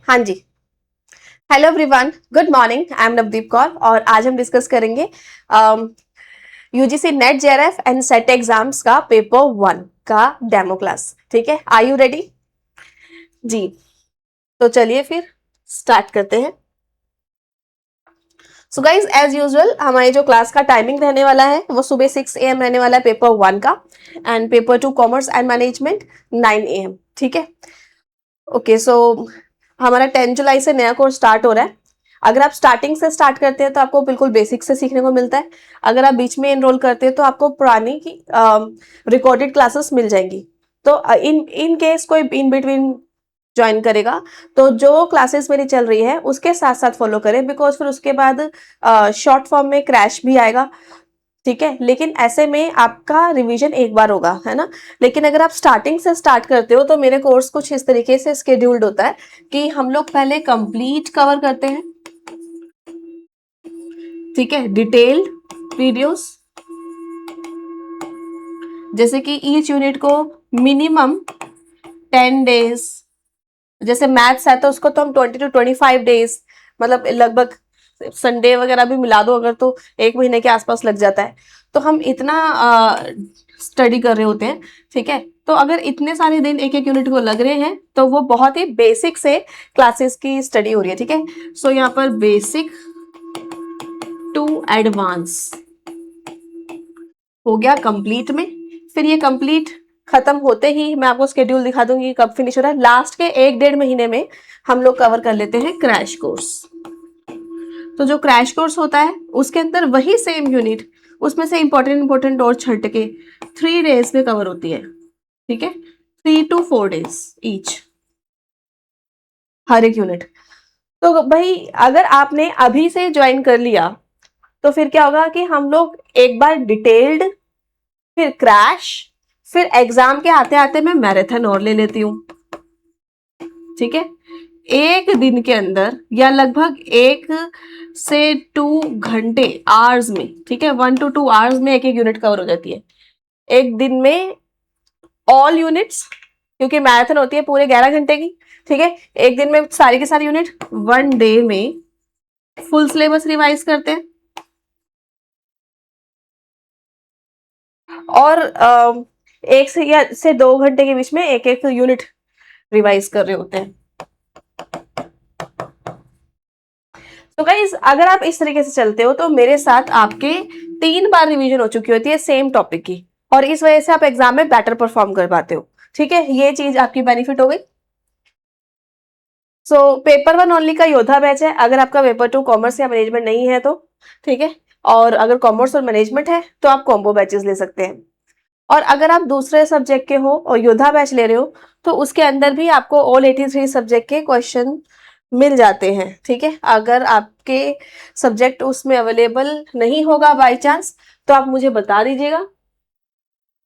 हाँ जी। Hello everyone, good morning. I am Navdeep Kaur और आज हम डिस्कस करेंगे UGC NET JRF and SET exams का पेपर 1 का डेमो क्लास। ठीक है, आर यू रेडी? जी, तो चलिए फिर स्टार्ट करते हैं। सो गाइज, एज यूजुअल हमारे जो क्लास का टाइमिंग रहने वाला है वो सुबह 6 AM रहने वाला है पेपर 1 का, and paper 2 commerce and management 9 AM। ठीक है, ओके। सो हमारा 10 जुलाई से नया कोर्स स्टार्ट हो रहा है। अगर आप स्टार्टिंग से स्टार्ट करते हैं तो आपको बिल्कुल बेसिक से सीखने को मिलता है। अगर आप बीच में एनरोल करते हैं तो आपको पुरानी की रिकॉर्डेड क्लासेस मिल जाएंगी। तो इन इन केस कोई इन बिटवीन ज्वाइन करेगा तो जो क्लासेस मेरी चल रही है उसके साथ साथ फॉलो करें, बिकॉज फिर उसके बाद शॉर्ट फॉर्म में क्रैश भी आएगा। ठीक है, लेकिन ऐसे में आपका रिवीजन एक बार होगा, है ना। लेकिन अगर आप स्टार्टिंग से स्टार्ट करते हो तो मेरे कोर्स कुछ इस तरीके से स्केड्यूल्ड होता है कि हम लोग पहले कंप्लीट कवर करते हैं। ठीक है, डिटेल्ड वीडियोस, जैसे कि ईच यूनिट को मिनिमम 10 डेज। जैसे मैथ्स है तो उसको तो हम 20 to 25 डेज, मतलब लगभग संडे वगैरह भी मिला दो अगर तो 1 महीने के आसपास लग जाता है। तो हम इतना स्टडी कर रहे होते हैं। ठीक है, तो अगर इतने सारे दिन एक एक यूनिट को लग रहे हैं तो वो बहुत ही बेसिक से क्लासेस की स्टडी हो रही है। ठीक है, सो यहाँ पर बेसिक टू एडवांस हो गया कंप्लीट में। फिर ये कंप्लीट खत्म होते ही मैं आपको स्केड्यूल दिखा दूंगी कब फिनिश हो रहा है। लास्ट के 1 डेढ़ महीने में हम लोग कवर कर लेते हैं क्रैश कोर्स। तो जो क्रैश कोर्स होता है उसके अंदर वही सेम यूनिट, उसमें से इंपॉर्टेंट और छट के 3 डेज में कवर होती है। ठीक है, 3 to 4 डेज ईच हर एक यूनिट। तो भाई अगर आपने अभी से ज्वाइन कर लिया तो फिर क्या होगा कि हम लोग एक बार डिटेल्ड, फिर क्रैश, फिर एग्जाम के आते आते मैं मैराथन और ले लेती हूँ। ठीक है, एक दिन के अंदर या लगभग 1 से 2 घंटे आवर्स में, ठीक है, 1 to 2 आवर्स में एक एक यूनिट कवर हो जाती है एक दिन में, ऑल यूनिट्स। क्योंकि मैराथन होती है पूरे 11 घंटे की। ठीक है, एक दिन में सारी की सारी यूनिट 1 डे में फुल सिलेबस रिवाइज करते हैं। और 1 से 2 घंटे के बीच में एक एक यूनिट रिवाइज कर रहे होते हैं। तो गाइज अगर आप इस तरीके से चलते हो तो मेरे साथ आपके 3 बार रिवीजन हो चुकी होती है सेम टॉपिक की, और इस वजह से आप एग्जाम में बेटर परफॉर्म कर पाते हो। ठीक है, ये चीज आपकी बेनिफिट हो गई। सो पेपर 1 ओनली का योद्धा बैच है, अगर आपका पेपर 2 कॉमर्स या मैनेजमेंट नहीं है तो। ठीक है, और अगर कॉमर्स और मैनेजमेंट है तो आप कॉम्बो बैचेस ले सकते हैं। और अगर आप दूसरे सब्जेक्ट के हो और योद्धा बैच ले रहे हो तो उसके अंदर भी आपको ऑल 83 सब्जेक्ट के क्वेश्चन मिल जाते हैं। ठीक है, अगर आपके सब्जेक्ट उसमें अवेलेबल नहीं होगा बाई चांस तो आप मुझे बता दीजिएगा,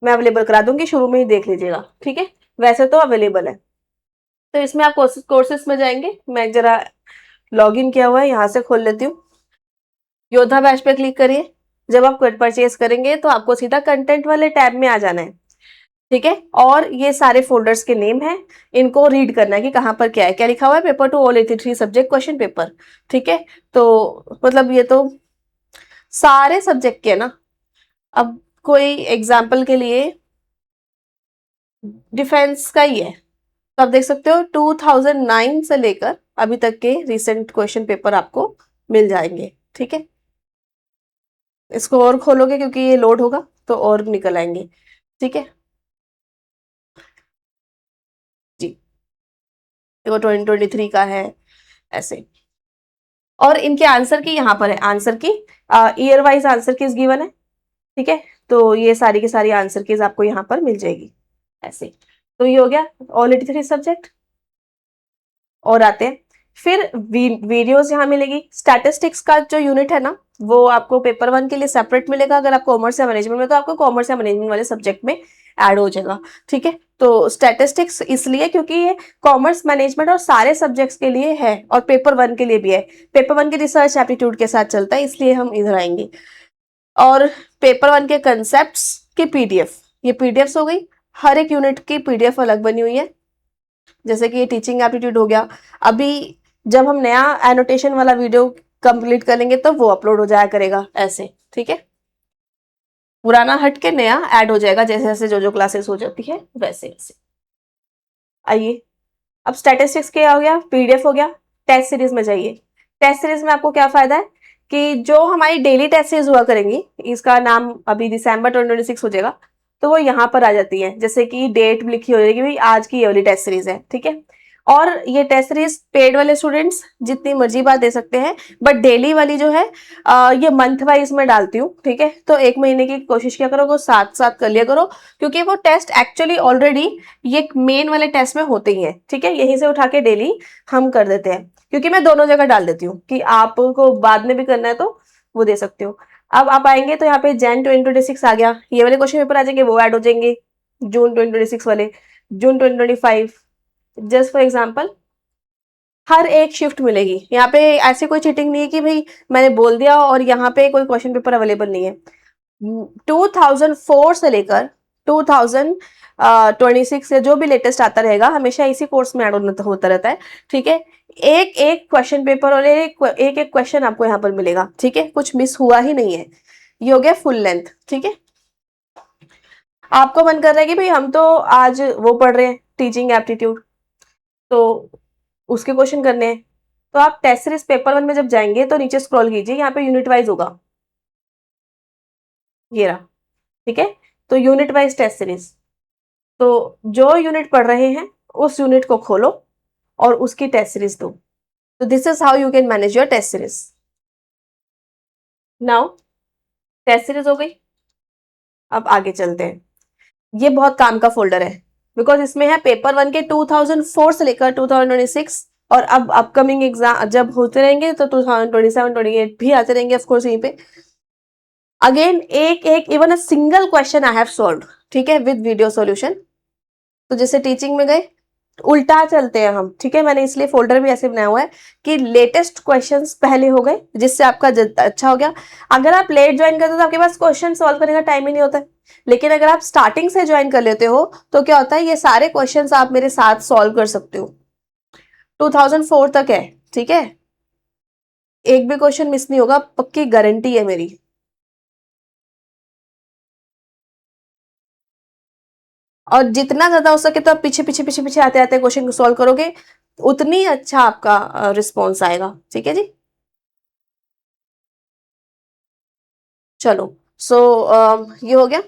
मैं अवेलेबल करा दूंगी, शुरू में ही देख लीजिएगा। ठीक है, वैसे तो अवेलेबल है। तो इसमें आप कोर्सेस में जाएंगे, मैं जरा लॉग इन किया हुआ है यहाँ से खोल लेती हूँ। योद्धा बैच पे क्लिक करिए। जब आप परचेज करेंगे तो आपको सीधा कंटेंट वाले टैब में आ जाना है। ठीक है, और ये सारे फोल्डर्स के नेम हैं, इनको रीड करना है कि कहाँ पर क्या है, क्या लिखा हुआ है, paper 2 all 83 subject question paper. ठीक है, तो मतलब ये तो सारे सब्जेक्ट के है ना। अब कोई एग्जाम्पल के लिए डिफेंस का ही है, तो आप देख सकते हो 2009 से लेकर अभी तक के रिसेंट क्वेश्चन पेपर आपको मिल जाएंगे। ठीक है, इसको और खोलोगे क्योंकि ये लोड होगा तो और निकल आएंगे। ठीक है जी, देखो 2023 का है ऐसे। और इनके आंसर की यहाँ पर है, आंसर की year wise answer keys given है। ठीक है, तो ये सारी की सारी आंसर कीज आपको यहाँ पर मिल जाएगी ऐसे। तो ये हो गया ऑल 83 सब्जेक्ट। और आते हैं फिर वीडियोस यहाँ मिलेगी। स्टैटिस्टिक्स का जो यूनिट है ना वो आपको पेपर 1 के लिए सेपरेट मिलेगा, अगर आप कॉमर्स या मैनेजमेंट में तो आपको कॉमर्स या मैनेजमेंट वाले सब्जेक्ट में ऐड हो जाएगा। ठीक है, तो स्टैटिस्टिक्स इसलिए क्योंकि ये कॉमर्स मैनेजमेंट और सारे सब्जेक्ट्स के लिए है और पेपर 1 के लिए भी है। पेपर 1 के रिसर्च एप्टीट्यूड के साथ चलता है, इसलिए हम इधर आएंगे। और पेपर 1 के कंसेप्ट की पीडीएफ, ये पीडीएफ हो गई, हर एक यूनिट की पीडीएफ अलग बनी हुई है। जैसे कि ये टीचिंग एप्टीट्यूड हो गया। अभी जब हम नया एनोटेशन वाला वीडियो कंप्लीट करेंगे तो वो अपलोड हो जाया करेगा ऐसे, ठीक है। पुराना हट के नया ऐड हो जाएगा, जैसे जैसे जो जो क्लासेस हो जाती है वैसे वैसे। आइए, अब स्टैटिस्टिक्स क्या हो गया, पीडीएफ हो गया। टेस्ट सीरीज में जाइए। टेस्ट सीरीज में आपको क्या फायदा है कि जो हमारी डेली टेस्ट सीरीज हुआ करेंगी, इसका नाम अभी दिसंबर 2026 हो जाएगा, तो वो यहाँ पर आ जाती है। जैसे कि डेट लिखी हो जाएगी, भाई आज की ये वाली टेस्ट सीरीज है, ठीक है। और ये टेस्ट सीरीज पेड वाले स्टूडेंट्स जितनी मर्जी बार दे सकते हैं, बट डेली वाली जो है ये मंथ वाइज में डालती हूँ, ठीक है। तो एक महीने की कोशिश किया करो, वो साथ साथ कर लिया करो, क्योंकि वो टेस्ट एक्चुअली ऑलरेडी ये मेन वाले टेस्ट में होते ही हैं, ठीक है। यहीं से उठा के डेली हम कर देते हैं, क्योंकि मैं दोनों जगह डाल देती हूँ कि आपको बाद में भी करना है तो वो दे सकते हो। अब आप आएंगे तो यहाँ पे जैन 2026 आ गया, ये वाले क्वेश्चन पेपर आ जाएंगे, वो ऐड हो जाएंगे। जून 2026 वाले, जून 2025, जस्ट फॉर एग्जाम्पल हर एक शिफ्ट मिलेगी। यहाँ पे ऐसी कोई चीटिंग नहीं है कि भाई मैंने बोल दिया और यहाँ पे कोई क्वेश्चन पेपर अवेलेबल नहीं है। 2004 से लेकर 2026 से जो भी लेटेस्ट आता रहेगा हमेशा इसी कोर्स में ऐड होता रहता है, ठीक है। एक एक क्वेश्चन पेपर और एक एक क्वेश्चन आपको यहाँ पर मिलेगा, ठीक है। कुछ मिस हुआ ही नहीं है। ये हो गया फुल लेंथ, ठीक है। आपको मन कर रहा है कि भाई हम तो आज वो पढ़ रहे हैं टीचिंग एप्टीट्यूड, तो उसके क्वेश्चन करने हैं, तो आप टेस्ट सीरीज पेपर 1 में जब जाएंगे तो नीचे स्क्रॉल कीजिए, यहाँ पे यूनिट वाइज होगा, ये रहा, ठीक है। तो यूनिट वाइज टेस्ट सीरीज, तो जो यूनिट पढ़ रहे हैं उस यूनिट को खोलो और उसकी टेस्ट सीरीज दो। तो this is how you can manage your test series. Now test series हो गई, अब आगे चलते हैं। ये बहुत काम का फोल्डर है, बिकॉज इसमें है पेपर 1 के 2004 से लेकर 2026, और अब अपकमिंग एग्जाम जब होते रहेंगे तो 2027 28 भी आते रहेंगे ऑफकोर्स यहीं पे। अगेन एक एक even a single question I have solve, ठीक है, विद वीडियो सॉल्यूशन। तो जैसे टीचिंग में गए, उल्टा चलते हैं हम, ठीक है। मैंने इसलिए फोल्डर भी ऐसे बनाया हुआ है कि लेटेस्ट क्वेश्चंस पहले हो गए, जिससे आपका अच्छा हो गया। अगर आप लेट ज्वाइन करते हो तो आपके पास क्वेश्चन सॉल्व करने का टाइम ही नहीं होता है, लेकिन अगर आप स्टार्टिंग से ज्वाइन कर लेते हो तो क्या होता है, ये सारे क्वेश्चंस आप मेरे साथ सॉल्व कर सकते हो। 2004 तक है, ठीक है। एक भी क्वेश्चन मिस नहीं होगा, पक्की गारंटी है मेरी। और जितना ज्यादा हो सके तो आप पीछे पीछे पीछे पीछे आते आते क्वेश्चन को सॉल्व करोगे, उतनी अच्छा आपका रिस्पॉन्स आएगा, ठीक है जी। चलो, सो ये हो गया।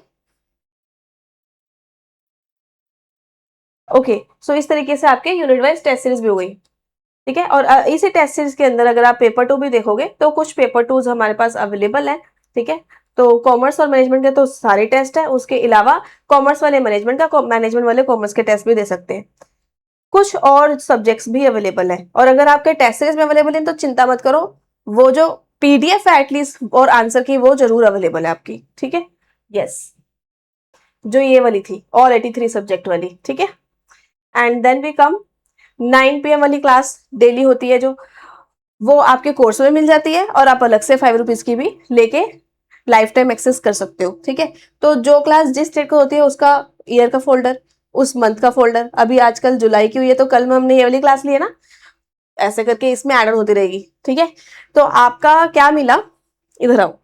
ओके, सो इस तरीके से आपके यूनिट वाइज टेस्ट सीरीज भी हो गई, ठीक है। और इसी टेस्ट सीरीज के अंदर अगर आप पेपर 2 भी देखोगे तो कुछ पेपर 2 हमारे पास अवेलेबल है, ठीक है। तो कॉमर्स और मैनेजमेंट के तो सारे टेस्ट है, उसके अलावा कॉमर्स वाले मैनेजमेंट का, मैनेजमेंट वाले कॉमर्स के टेस्ट भी दे सकते हैं। कुछ और सब्जेक्ट्स भी अवेलेबल है, और अगर आपके टेस्ट सीरीज में अवेलेबल है तो चिंता मत करो, वो जो पीडीएफ है एटलीस्ट और आंसर की वो जरूर अवेलेबल है आपकी, ठीक है। यस, जो ये वाली थी ऑल 83 सब्जेक्ट वाली, ठीक है। And then we come 9 PM वाली क्लास डेली होती है जो, वो आपके कोर्स में मिल जाती है, और आप अलग से 5 रुपीज की भी लेके लाइफ टाइम एक्सेस कर सकते हो, ठीक है। तो जो क्लास जिस डेट को होती है उसका ईयर का फोल्डर, उस मंथ का फोल्डर, अभी आजकल जुलाई की हुई है तो कल में हमने ये वाली क्लास ली है ना, ऐसे करके इसमें एड ऑन होती रहेगी, ठीक है। तो आपका क्या मिला, इधर आओ।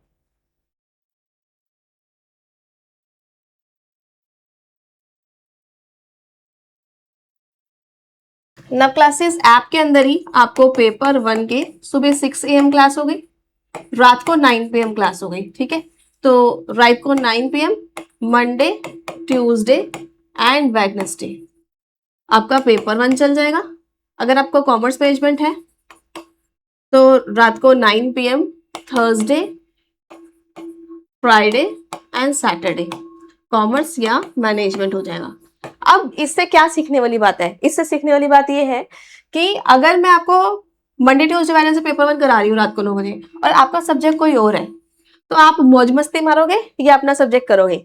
नव क्लासेस ऐप के अंदर ही आपको पेपर 1 के सुबह 6 AM क्लास हो गई, रात को 9 PM क्लास हो गई, ठीक है। तो रात को 9 PM Monday, Tuesday and Wednesday आपका पेपर 1 चल जाएगा। अगर आपको कॉमर्स मैनेजमेंट है तो रात को 9 PM Thursday, Friday and Saturday commerce या मैनेजमेंट हो जाएगा। अब इससे क्या सीखने वाली बात है, इससे सीखने वाली बात यह है कि अगर मैं आपको मंडे ट्यूसडे वेडनेसडे पेपर 1 करा रही हूँ रात को 9 बजे, और आपका सब्जेक्ट कोई और है, तो आप मौज मस्ती मारोगे या अपना सब्जेक्ट करोगे,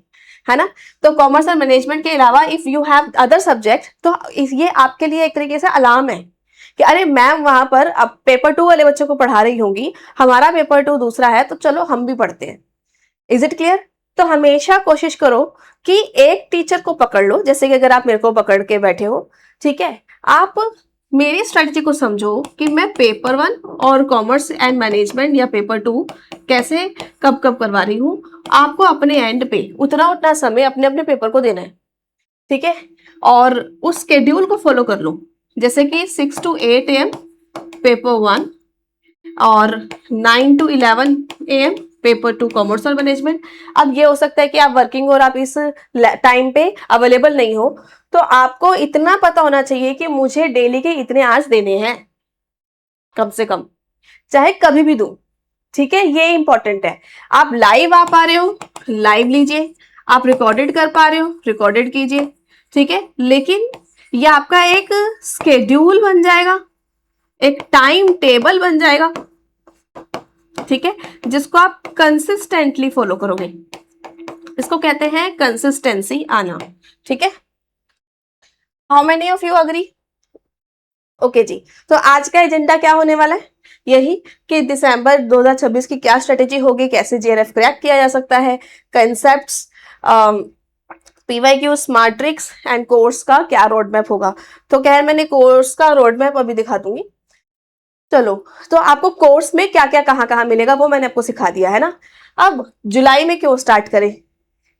है ना। तो कॉमर्स और मैनेजमेंट के अलावा if you have other subject, तो ये आपके लिए एक तरीके से अलार्म है कि अरे मैम वहां पर अब पेपर 2 वाले बच्चों को पढ़ा रही होंगी, हमारा पेपर 2 दूसरा है, तो चलो हम भी पढ़ते हैं। Is it clear. तो हमेशा कोशिश करो कि एक टीचर को पकड़ लो, जैसे कि अगर आप मेरे को पकड़ के बैठे हो, ठीक है, आप मेरी स्ट्रेटजी को समझो कि मैं पेपर 1 और कॉमर्स एंड मैनेजमेंट या पेपर 2 कैसे कब कब करवा रही हूँ। आपको अपने एंड पे उतना उतना समय अपने अपने पेपर को देना है, ठीक है। और उस शेड्यूल को फॉलो कर लो, जैसे कि 6 to 8 AM पेपर 1 और 9 to 11 AM पेपर 2 कॉमर्स और मैनेजमेंट। अब ये हो सकता है कि आप वर्किंग हो और आप इस टाइम पे अवेलेबल नहीं हो, तो आपको इतना पता होना चाहिए कि मुझे डेली के इतने आवर्स देने हैं कम से कम, चाहे कभी भी दूं, ठीक है। ये इंपॉर्टेंट है। आप लाइव आ पा रहे हो, लाइव लीजिए। आप रिकॉर्डेड कर पा रहे हो, रिकॉर्डेड कीजिए, ठीक है। लेकिन ये आपका एक स्केड्यूल बन जाएगा, एक टाइम टेबल बन जाएगा, ठीक है, जिसको आप कंसिस्टेंटली फॉलो करोगे। इसको कहते हैं कंसिस्टेंसी आना, ठीक है। How many of you agree? Okay जी। तो आज का एजेंडा क्या होने वाला है? यही कि दिसंबर 2026 की क्या स्ट्रेटेजी होगी, कैसे जेआरएफ क्रैक किया जा सकता है, concepts, PYQ, smart tricks and course का क्या रोड मैप होगा। तो खैर मैंने कोर्स का रोड मैप अभी दिखा दूंगी। चलो, तो आपको कोर्स में क्या क्या कहाँ कहाँ मिलेगा वो मैंने आपको सिखा दिया है ना। अब जुलाई में क्यों स्टार्ट करें?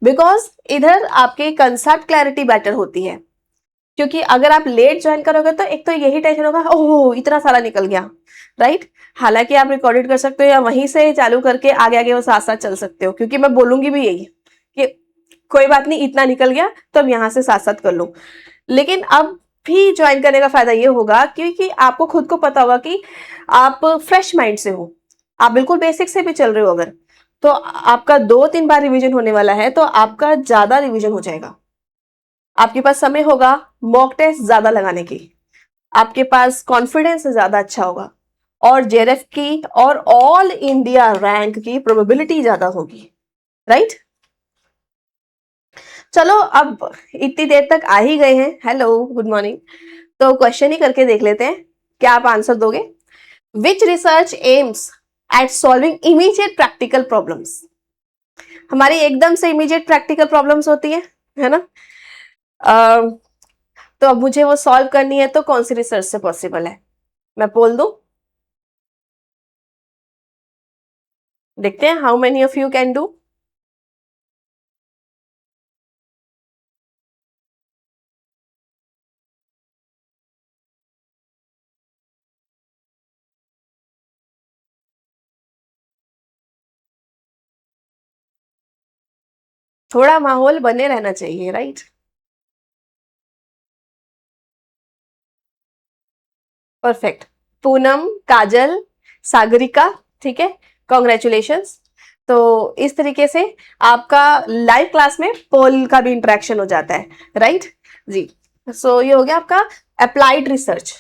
बिकॉज इधर आपके कंसेप्ट क्लैरिटी बेटर होती है। क्योंकि अगर आप लेट ज्वाइन करोगे तो एक तो यही टेंशन होगा, ओह इतना सारा निकल गया, राइट। हालांकि आप रिकॉर्डेड कर सकते हो या वहीं से चालू करके आगे आगे वो साथ साथ चल सकते हो, क्योंकि मैं बोलूंगी भी यही कि कोई बात नहीं, इतना निकल गया तो अब यहाँ से साथ साथ कर लो। लेकिन अब भी ज्वाइन करने का फायदा ये होगा क्योंकि आपको खुद को पता होगा कि आप फ्रेश माइंड से हो, आप बिल्कुल बेसिक से भी चल रहे हो अगर, तो आपका 2-3 बार रिवीजन होने वाला है, तो आपका ज्यादा रिवीजन हो जाएगा। आपके पास समय होगा मॉक टेस्ट ज्यादा लगाने की, आपके पास कॉन्फिडेंस ज्यादा अच्छा होगा, और जेआरएफ की और ऑल इंडिया रैंक की प्रोबेबिलिटी ज्यादा होगी, राइट। चलो, अब इतनी देर तक आ ही गए हैं, हेलो गुड मॉर्निंग, तो क्वेश्चन ही करके देख लेते हैं, क्या आप आंसर दोगे? Which research aims at solving immediate practical problems? हमारी एकदम से इमीडिएट प्रैक्टिकल प्रॉब्लम्स होती है ना। तो अब मुझे वो सॉल्व करनी है, तो कौन सी रिसर्च से पॉसिबल है? मैं बोल दूं? देखते हैं how many of you can do. थोड़ा माहौल बने रहना चाहिए, राइट। परफेक्ट। पूनम, काजल, सागरिका, ठीक है, कॉन्ग्रेचुलेशंस। तो इस तरीके से आपका लाइव क्लास में पोल का भी इंटरेक्शन हो जाता है, राइट जी। सो ये हो गया आपका अप्लाइड रिसर्च,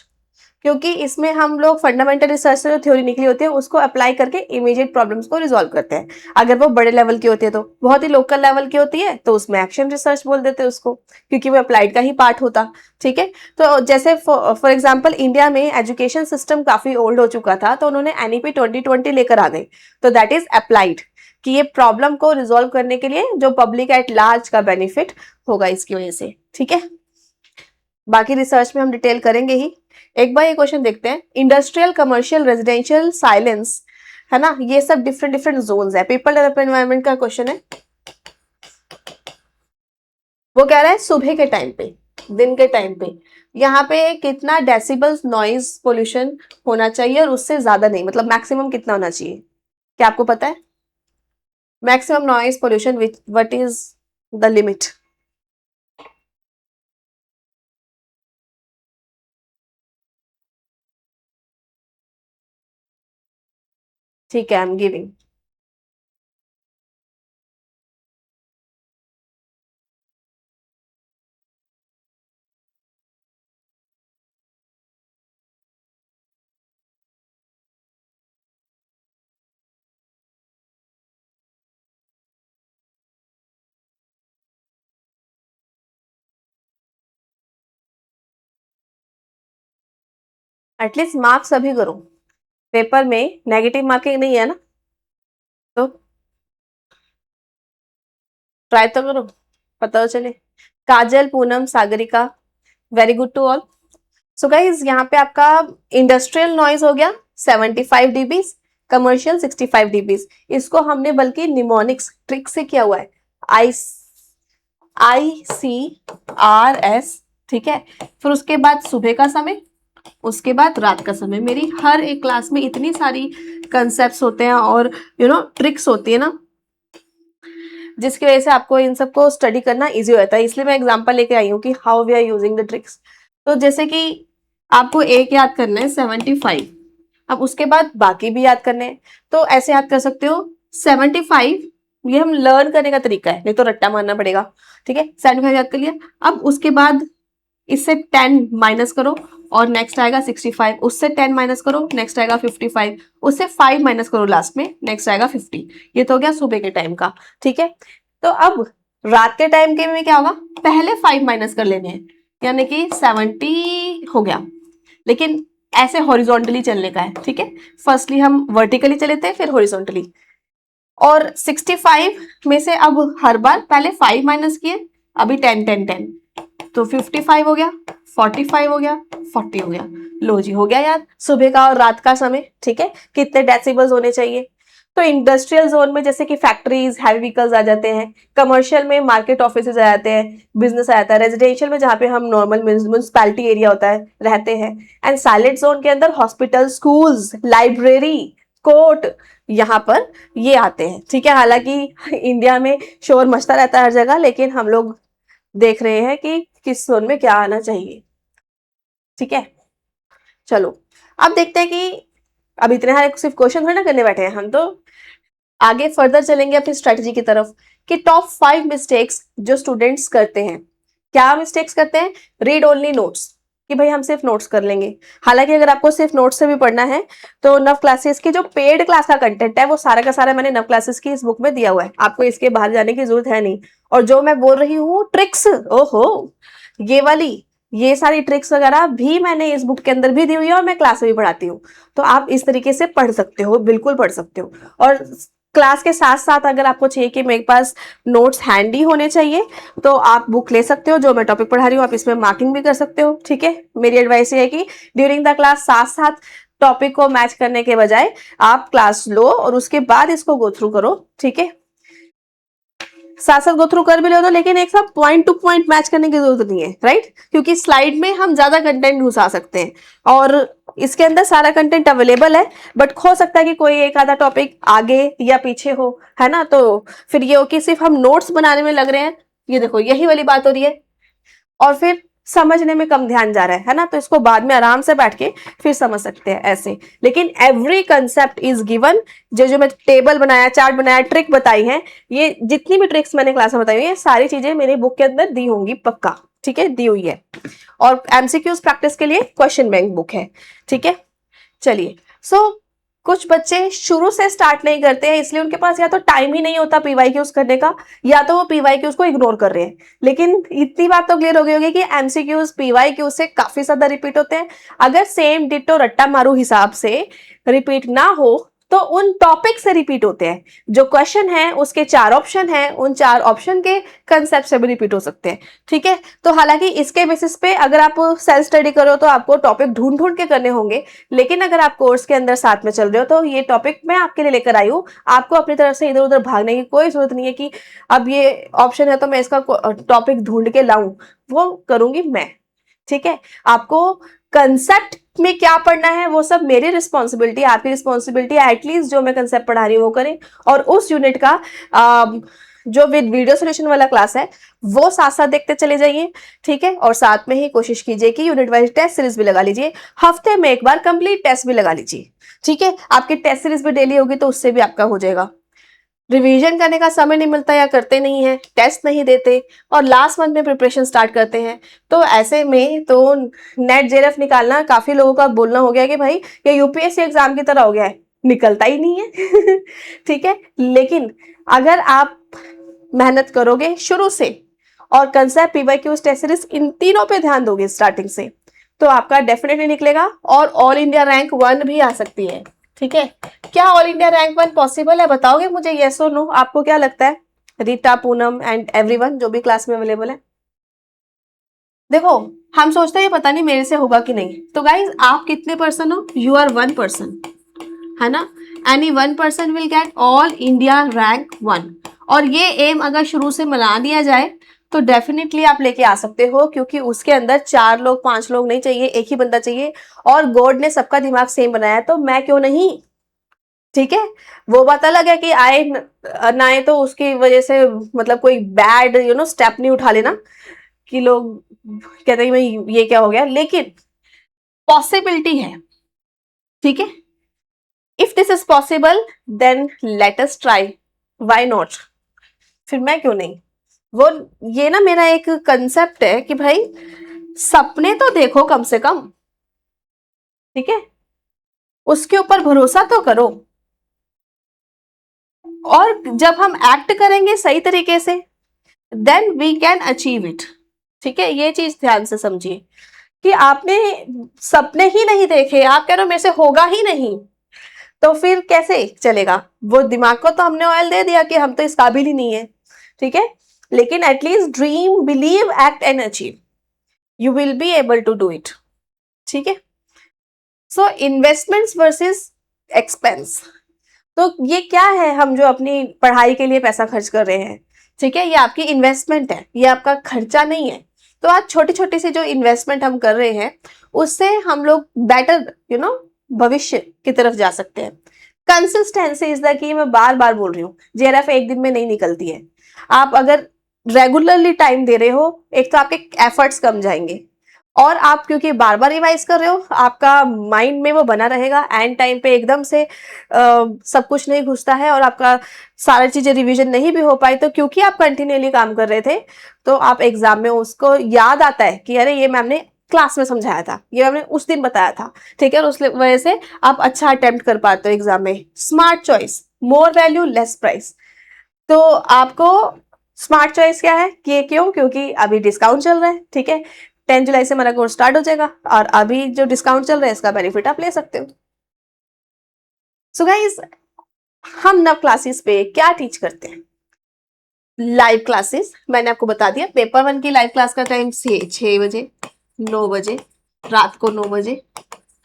क्योंकि इसमें हम लोग फंडामेंटल रिसर्च से जो थ्योरी निकली होती है उसको अप्लाई करके इमीडिएट प्रॉब्लम्स को रिजॉल्व करते हैं। अगर वो बड़े लेवल की होती है, तो बहुत ही लोकल लेवल की होती है तो उसमें एक्शन रिसर्च बोल देते हैं उसको, क्योंकि वो अप्लाइड का ही पार्ट होता, ठीक है। तो जैसे फॉर एग्जाम्पल इंडिया में एजुकेशन सिस्टम काफी ओल्ड हो चुका था, तो उन्होंने एनईपी 2020 लेकर आ गए, तो दैट इज अप्लाइड, कि ये प्रॉब्लम को रिजॉल्व करने के लिए जो पब्लिक एट लार्ज का बेनिफिट होगा इसकी वजह से, ठीक है। बाकी रिसर्च में हम डिटेल करेंगे ही। एक बार ये क्वेश्चन देखते हैं, इंडस्ट्रियल, कमर्शियल, रेजिडेंशियल, साइलेंस, है ना, ये सब डिफरेंट डिफरेंट जोन्स है। पीपल डेवलपमेंट एनवायरनमेंट का क्वेश्चन है। वो कह रहा है सुबह के टाइम पे, दिन के टाइम पे यहाँ पे कितना डेसिबल्स नॉइज पोल्यूशन होना चाहिए, और उससे ज्यादा नहीं, मतलब मैक्सिमम कितना होना चाहिए, क्या आपको पता है? Maximum noise pollution which what is the limit? ठीक है, I am giving. At least marks अभी करो, पेपर में नेगेटिव मार्किंग नहीं है ना, तो ट्राई तो करो, पता तो चले। Kajal, Poonam, Sagarika, very good to all. So guys यहाँ पे आपका इंडस्ट्रियल नॉइज हो गया 75 dB, कमर्शियल 65 dB। इसको हमने बल्कि निमोनिक्स ट्रिक से किया हुआ है, ICRS, ठीक है। फिर उसके बाद सुबह का समय, उसके बाद रात का समय। मेरी हर एक क्लास में इतनी सारी कंसेप्ट्स होते हैं और ट्रिक्स होती है ना, जिसकी वजह से आपको इन सबको स्टडी करना इजी हो जाता है। इसलिए मैं एग्जांपल लेके आई हूँ कि how we are using the tricks. तो जैसे कि आपको एक याद करना है 75, अब उसके बाद बाकी भी याद करने हैं। तो ऐसे याद कर सकते हो 75, ये हम लर्न करने का तरीका है, नहीं तो रट्टा मारना पड़ेगा, ठीक है। 75 याद कर लिया, अब उसके बाद इससे 10 माइनस करो और नेक्स्ट आएगा 65, उससे 10 माइनस करो, नेक्स्ट आएगा 55, उससे 5 माइनस करो लास्ट में, नेक्स्ट आएगा 50। ये तो हो गया सुबह के टाइम का, ठीक है। तो अब रात के टाइम के में क्या होगा, पहले 5 माइनस कर लेने हैं, यानी कि 70 हो गया, लेकिन ऐसे हॉरिजॉन्टली चलने का है, ठीक है। फर्स्टली हम वर्टिकली चले थे, फिर हॉरिजॉन्टली। और 65 में से अब हर बार पहले 5 माइनस किए, अभी 10 10 10, तो 55 हो गया, 45 हो गया, 40 हो गया। लो जी, हो गया याद सुबह का और रात का समय, ठीक है, कितने डेसिबल्स होने चाहिए। तो इंडस्ट्रियल जोन में जैसे कि फैक्ट्रीज, हैवी व्हीकल्स आ जाते हैं, कमर्शियल में मार्केट ऑफिस आ जाते हैं, बिजनेस आ जाता है, रेजिडेंशियल में जहाँ पे हम नॉर्मल म्यूनिसिपैलिटी एरिया होता है रहते हैं, एंड साइलेंट जोन के अंदर हॉस्पिटल, स्कूल्स, लाइब्रेरी, कोर्ट, यहाँ पर ये आते हैं, ठीक है। हालांकि इंडिया में शोर मचता रहता है हर जगह, लेकिन हम लोग देख रहे हैं कि किस जोन में क्या आना चाहिए, ठीक है। चलो अब देखते हैं कि अब इतने सारे सिर्फ क्वेश्चन थोड़ी ना करने बैठे हैं हम, तो आगे फर्दर चलेंगे अपनी स्ट्रेटजी की तरफ कि टॉप 5 मिस्टेक्स जो स्टूडेंट्स करते हैं। क्या मिस्टेक्स करते हैं, रीड ओनली नोट्स, कि भाई हम सिर्फ नोट्स कर लेंगे। हालांकि अगर आपको सिर्फ नोट्स से भी पढ़ना है तो नव क्लासेस की जो पेड क्लास का कंटेंट है वो सारा का सारा मैंने नव क्लासेस की इस बुक में दिया हुआ है, आपको इसके बाहर जाने की जरूरत है नहीं। और जो मैं बोल रही हूँ ट्रिक्स, ओहो, ये वाली, ये सारी ट्रिक्स वगैरह भी मैंने इस बुक के अंदर भी दी हुई है और मैं क्लास में भी पढ़ाती हूँ। तो आप इस तरीके से पढ़ सकते हो, बिल्कुल पढ़ सकते हो। और क्लास के साथ साथ अगर आपको चाहिए कि मेरे पास नोट्स हैंडी होने चाहिए तो आप बुक ले सकते हो, जो मैं टॉपिक पढ़ा रही हूँ आप इसमें मार्किंग भी कर सकते हो, ठीक है। मेरी एडवाइस ये है कि ड्यूरिंग द क्लास साथ साथ टॉपिक को मैच करने के बजाय आप क्लास लो और उसके बाद इसको गो थ्रू करो, ठीक है। साथ साथ गो थ्रू कर भी लो तो, लेकिन एक साथ पॉइंट टू पॉइंट मैच करने की जरूरत नहीं है, राइट, क्योंकि स्लाइड में हम ज्यादा कंटेंट घुसा सकते हैं और इसके अंदर सारा कंटेंट अवेलेबल है, बट हो सकता है कि कोई एक आधा टॉपिक आगे या पीछे हो, है ना। तो फिर ये हो कि सिर्फ हम नोट्स बनाने में लग रहे हैं, ये देखो यही वाली बात हो रही है, और फिर समझने में कम ध्यान जा रहा है ना। तो इसको बाद में आराम से बैठ के फिर समझ सकते हैं ऐसे। लेकिन एवरी कंसेप्ट इज गिवन, जो जो मैं टेबल बनाया, चार्ट बनाया, ट्रिक बताई है, ये जितनी भी ट्रिक्स मैंने क्लास में बताई हुई है, सारी चीजें मेरी बुक के अंदर दी होंगी पक्का, ठीक है, दी हुई है। और एमसीक्यूज प्रैक्टिस के लिए क्वेश्चन बैंक बुक है, ठीक है। चलिए, सो कुछ बच्चे शुरू से स्टार्ट नहीं करते हैं, इसलिए उनके पास या तो टाइम ही नहीं होता पीवाईक्यूज करने का, या तो वो पीवाईक्यूज को इग्नोर कर रहे हैं। लेकिन इतनी बात तो क्लियर हो गई होगी कि एमसीक्यूज पीवाईक्यूज से काफी ज्यादा रिपीट होते हैं। अगर सेम डिट्टो रट्टा मारू हिसाब से रिपीट ना हो तो उन टॉपिक से रिपीट होते हैं। जो क्वेश्चन है उसके 4 ऑप्शन हैं, उन 4 ऑप्शन के कंसेप्ट से भी रिपीट हो सकते हैं, ठीक है। तो हालांकि इसके बेसिस पे अगर आप सेल्फ स्टडी करो तो आपको टॉपिक ढूंढ ढूंढ के करने होंगे, लेकिन अगर आप कोर्स के अंदर साथ में चल रहे हो तो ये टॉपिक मैं आपके लिए लेकर आई हूँ। आपको अपनी तरफ से इधर उधर भागने की कोई जरूरत नहीं है कि अब ये ऑप्शन है तो मैं इसका टॉपिक ढूंढ के लाऊं, वो करूंगी मैं, ठीक है। आपको कंसेप्ट में क्या पढ़ना है वो सब मेरी रिस्पॉन्सिबिलिटी, आपकी रिस्पॉन्सिबिलिटी एटलीस्ट जो मैं कंसेप्ट पढ़ा रही हूँ वो करें। और उस यूनिट का जो विद वीडियो सोल्यूशन वाला क्लास है वो साथ साथ देखते चले जाइए, ठीक है। और साथ में ही कोशिश कीजिए कि यूनिट वाइज टेस्ट सीरीज भी लगा लीजिए, हफ्ते में एक बार कंप्लीट टेस्ट भी लगा लीजिए, ठीक है। आपकी टेस्ट सीरीज भी डेली होगी तो उससे भी आपका हो जाएगा। रिवीजन करने का समय नहीं मिलता या करते नहीं है, टेस्ट नहीं देते और लास्ट मंथ में प्रिपरेशन स्टार्ट करते हैं, तो ऐसे में तो नेट जेआरएफ निकालना काफी लोगों का बोलना हो गया कि भाई ये यूपीएससी एग्जाम की तरह हो गया है, निकलता ही नहीं है ठीक है। लेकिन अगर आप मेहनत करोगे शुरू से और कंसेप्ट, पीवाईक्यूज, टेस्ट सीरीज, इन तीनों पे ध्यान दोगे स्टार्टिंग से, तो आपका डेफिनेटली निकलेगा और ऑल इंडिया रैंक 1 भी आ सकती है, ठीक है। क्या ऑल इंडिया रैंक 1 पॉसिबल है, बताओगे मुझे येस और नो, आपको क्या लगता है, रीटा, पूनम एंड एवरीवन जो भी क्लास में अवेलेबल है। देखो, हम सोचते हैं ये पता नहीं मेरे से होगा कि नहीं, तो गाइज आप कितने पर्सन हो? यू आर 1 पर्सन, है ना। Any 1 person will get all India rank 1। और ये एम अगर शुरू से बना दिया जाए तो डेफिनेटली आप लेके आ सकते हो, क्योंकि उसके अंदर 4 लोग 5 लोग नहीं चाहिए, एक ही बंदा चाहिए। और गॉड ने सबका दिमाग सेम बनाया है, तो मैं क्यों नहीं? ठीक है। वो बात अलग है कि आए ना आए तो उसकी वजह से मतलब कोई बैड स्टेप नहीं उठा लेना कि लोग कहते हैं भाई ये क्या हो गया, लेकिन पॉसिबिलिटी है। ठीक है। If this is possible then let us try, why not? फिर मैं क्यों नहीं? वो ये ना मेरा एक कंसेप्ट है कि भाई सपने तो देखो कम से कम, ठीक है, उसके ऊपर भरोसा तो करो, और जब हम एक्ट करेंगे सही तरीके से then we can achieve it. ठीक है, ये चीज ध्यान से समझिए कि आपने सपने ही नहीं देखे, आप कह रहे हो मेरे से होगा ही नहीं, तो फिर कैसे चलेगा? वो दिमाग को तो हमने ऑयल दे दिया कि हम तो इस काबिल ही नहीं है। ठीक है, लेकिन at least dream, believe, act and achieve, you will be able to do it. ठीक है। सो इन्वेस्टमेंट्स वर्सेस एक्सपेंस, तो ये क्या है? हम जो अपनी पढ़ाई के लिए पैसा खर्च कर रहे हैं, ठीक है, ये आपकी इन्वेस्टमेंट है, ये आपका खर्चा नहीं है। तो आज छोटी छोटी सी जो इन्वेस्टमेंट हम कर रहे हैं उससे हम लोग बेटर भविष्य की तरफ जा सकते हैं। कंसिस्टेंसी इज द की, मैं बार बार बोल रही हूँ, जेआरएफ एक दिन में नहीं निकलती है। आप अगर रेगुलरली टाइम दे रहे हो, एक तो आपके एफर्ट्स कम जाएंगे, और आप क्योंकि बार बार रिवाइज कर रहे हो, आपका माइंड में वो बना रहेगा। एंड टाइम पे एकदम से सब कुछ नहीं घुसता है और आपका सारी चीजें रिवीजन नहीं भी हो पाई, तो क्योंकि आप कंटिन्यूअली काम कर रहे थे तो आप एग्जाम में उसको याद आता है कि अरे ये मैम ने क्लास में समझाया था, ये मैंने उस दिन बताया था। ठीक है, और उस वजह से आप अच्छा अटेम्प्ट कर पाते हो एग्जाम में। Smart choice, more value less price. तो आपको स्मार्ट चॉइस क्या है कि क्यों? क्योंकि अभी डिस्काउंट चल रहा है। ठीक है, 10 जुलाई से हमारा कोर्स स्टार्ट हो जाएगा और अभी जो डिस्काउंट चल रहा है इसका बेनिफिट आप ले सकते हो। सो गाइस, हम नव क्लासेस पे क्या टीच करते हैं? लाइव क्लासेस, मैंने आपको बता दिया पेपर 1 की लाइव क्लास का टाइम 6 बजे, 9 बजे, रात को 9 बजे।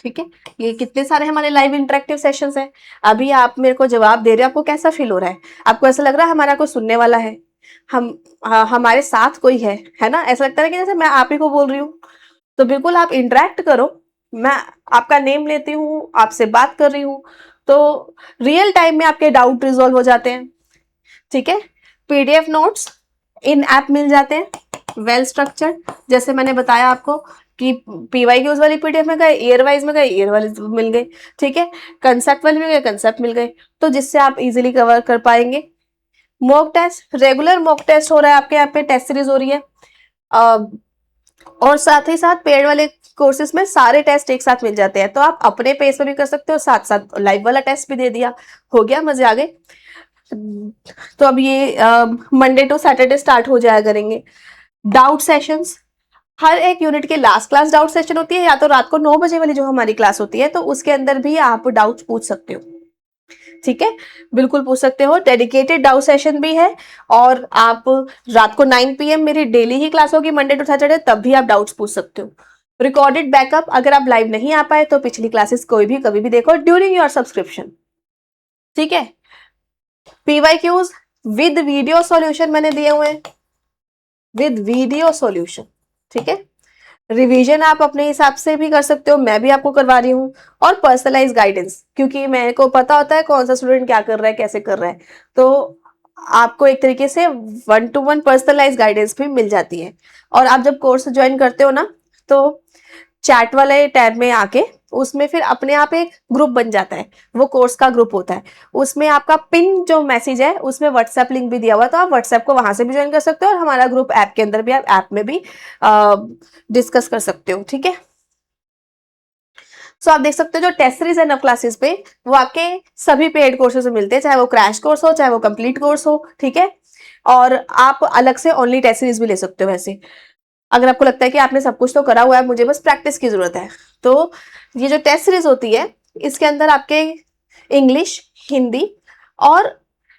ठीक है, ये कितने सारे हमारे लाइव इंटरेक्टिव सेशंस हैं। अभी आप मेरे को जवाब दे रहे हो, आपको कैसा फील हो रहा है? आपको ऐसा लग रहा है हमारा कोई सुनने वाला है, हमारे साथ कोई है ना? ऐसा लगता है कि जैसे मैं आप ही को बोल रही हूँ। तो बिल्कुल आप इंटरेक्ट करो, मैं आपका नेम लेती हूँ, आपसे बात कर रही हूँ, तो रियल टाइम में आपके डाउट रिजॉल्व हो जाते हैं। ठीक है, पीडीएफ नोट्स इन ऐप मिल जाते हैं वेल स्ट्रक्चर्ड, जैसे मैंने बताया आपको कि पीवाईक्यूज वाली पीडीएफ में गए, ईयर वाइज में गए, ईयर वाले मिल गए। ठीक है, कंसेप्ट वाले में गए, कंसेप्ट मिल गए, तो जिससे आप इजीली कवर कर पाएंगे। Mock test, regular mock test हो रहा है आपके यहाँ पे, टेस्ट सीरीज हो रही है, और साथ ही साथ पेड वाले कोर्सेज में सारे टेस्ट एक साथ मिल जाते हैं, तो आप अपने पेस पे भी कर सकते हो, साथ साथ लाइव वाला टेस्ट भी दे दिया, हो गया, मजे आ गए। तो अब ये मंडे टू सैटरडे स्टार्ट हो जाया करेंगे डाउट सेशंस। हर एक यूनिट के लास्ट क्लास डाउट सेशन होती है, या तो रात को 9 बजे वाली जो हमारी क्लास होती है, तो उसके अंदर भी आप डाउट पूछ सकते हो। ठीक है, बिल्कुल पूछ सकते हो, डेडिकेटेड डाउट सेशन भी है। और आप रात को 9 PM मेरी डेली ही क्लास होगी मंडे टू सैटरडे, तब भी आप डाउट्स पूछ सकते हो। रिकॉर्डेड बैकअप, अगर आप लाइव नहीं आ पाए तो पिछली क्लासेस कोई भी कभी भी देखो ड्यूरिंग योर सब्सक्रिप्शन। ठीक है, पीवाईक्यूज विद वीडियो सॉल्यूशन मैंने दिए हुए हैं, विद वीडियो सॉल्यूशन। ठीक है, रिवीजन आप अपने हिसाब से भी कर सकते हो, मैं भी आपको करवा रही हूँ, और पर्सनलाइज गाइडेंस, क्योंकि मेरे को पता होता है कौन सा स्टूडेंट क्या कर रहा है, कैसे कर रहा है, तो आपको एक तरीके से 1-to-1 पर्सनलाइज गाइडेंस भी मिल जाती है। और आप जब कोर्स ज्वाइन करते हो ना, तो चैट वाले टैब में आके उसमें फिर अपने आप एक ग्रुप बन जाता है, वो कोर्स का ग्रुप होता है, उसमें आपका पिन जो मैसेज है उसमें व्हाट्सएप लिंक भी दिया हुआ है, तो आप व्हाट्सएप को वहां से भी ज्वाइन कर सकते हो, और हमारा ग्रुप ऐप के अंदर भी आप ऐप में भी डिस्कस कर सकते हो। ठीक है, सो आप देख सकते हो जो टेस्ट सीरीज है नव क्लासेस पे, वो आपके सभी पेड कोर्सेज में मिलते हैं, चाहे वो क्रैश कोर्स हो चाहे वो कंप्लीट कोर्स हो। ठीक है, और आप अलग से ओनली टेस्ट सीरीज भी ले सकते हो। वैसे अगर आपको लगता है कि आपने सब कुछ तो करा हुआ है, मुझे बस प्रैक्टिस की जरूरत है, तो ये जो टेस्ट सीरीज होती है इसके अंदर आपके इंग्लिश, हिंदी और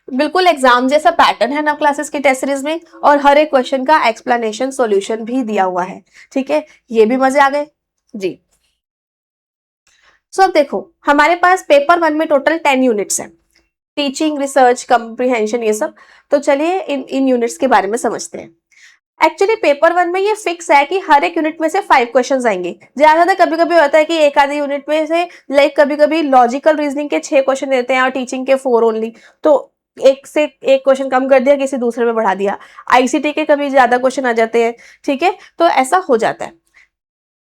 बिल्कुल एग्जाम जैसा पैटर्न है ना क्लासेस की टेस्ट सीरीज में, और हर एक क्वेश्चन का एक्सप्लेनेशन सॉल्यूशन भी दिया हुआ है। ठीक है, ये भी मजे आ गए जी। सो अब देखो हमारे पास पेपर 1 में टोटल 10 यूनिट्स हैं, टीचिंग, रिसर्च, कंप्रीहेंशन, ये सब। तो चलिए इन इन यूनिट्स के बारे में समझते हैं। एक्चुअली पेपर 1 में ये फिक्स है कि हर एक यूनिट में से 5 क्वेश्चंस आएंगे। ज्यादा कभी कभी होता है कि एक आधे यूनिट में से, लाइक कभी कभी लॉजिकल रीजनिंग के 6 क्वेश्चन देते हैं और टीचिंग के 4 ओनली, तो एक से एक क्वेश्चन कम कर दिया, किसी दूसरे में बढ़ा दिया। आईसीटी के कभी ज्यादा क्वेश्चन आ जाते हैं, ठीक है, तो ऐसा हो जाता है।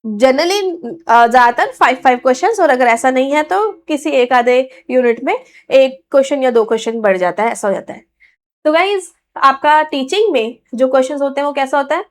जनरली ज्यादातर 5 क्वेश्चंस, और अगर ऐसा नहीं है तो किसी एक आधे यूनिट में एक क्वेश्चन या 2 क्वेश्चन बढ़ जाता है, ऐसा हो जाता है। तो गाइज आपका टीचिंग में जो क्वेश्चंस होते हैं वो कैसा होता है,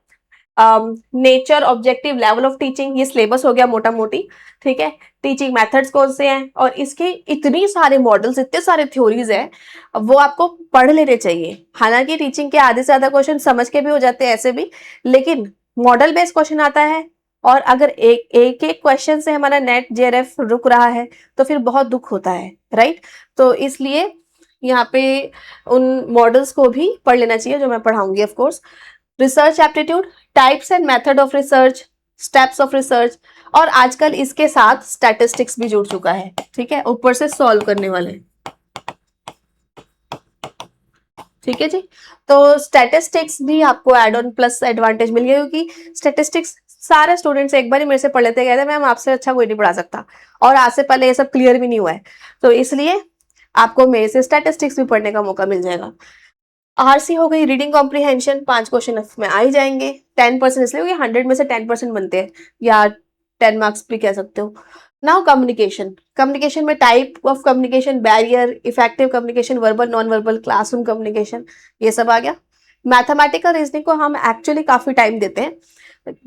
nature, objective, level of teaching, ये सिलेबस हो गया मोटा मोटी। ठीक है, टीचिंग मेथड्स कौन से हैं, और इसके इतनी सारे मॉडल्स, इतने सारे थ्योरीज हैं, वो आपको पढ़ लेने चाहिए। हालांकि टीचिंग के आधे से ज्यादा क्वेश्चन समझ के भी हो जाते हैं ऐसे भी, लेकिन मॉडल बेस्ड क्वेश्चन आता है, और अगर एक एक एक क्वेश्चन से हमारा नेट जेआरएफ रुक रहा है तो फिर बहुत दुख होता है, राइट। तो इसलिए यहाँ पे उन मॉडल्स को भी पढ़ लेना चाहिए जो मैं पढ़ाऊंगी of course. Research aptitude, types and method of research, steps of research, और आजकल इसके साथ स्टैटिस्टिक्स भी जुड़ चुका है। ठीक है, ऊपर से सॉल्व करने वाले। ठीक है जी, तो स्टैटिस्टिक्स भी आपको एड ऑन प्लस एडवांटेज मिल गया, क्योंकि स्टैटिस्टिक्स सारे स्टूडेंट्स एक बार ही मेरे से पढ़ लेते, कहते मैम आपसे अच्छा कोई नहीं पढ़ा सकता, और आज से पहले ये सब क्लियर भी नहीं हुआ है, तो इसलिए आपको मेरे से स्टैटिस्टिक्स भी पढ़ने का मौका मिल जाएगा। आरसी हो गई, रीडिंग कॉम्प्रीहेंशन, 5 क्वेश्चन में आ ही जाएंगे। 10% इसलिए क्योंकि 100 में से 10% बनते हैं, या 10 मार्क्स भी कह सकते हो। नाउ कम्युनिकेशन, कम्युनिकेशन में type of communication, barrier, effective communication, verbal, non verbal, classroom communication, ये सब आ गया। मैथमेटिकल रीजनिंग को हम एक्चुअली काफी टाइम देते हैं।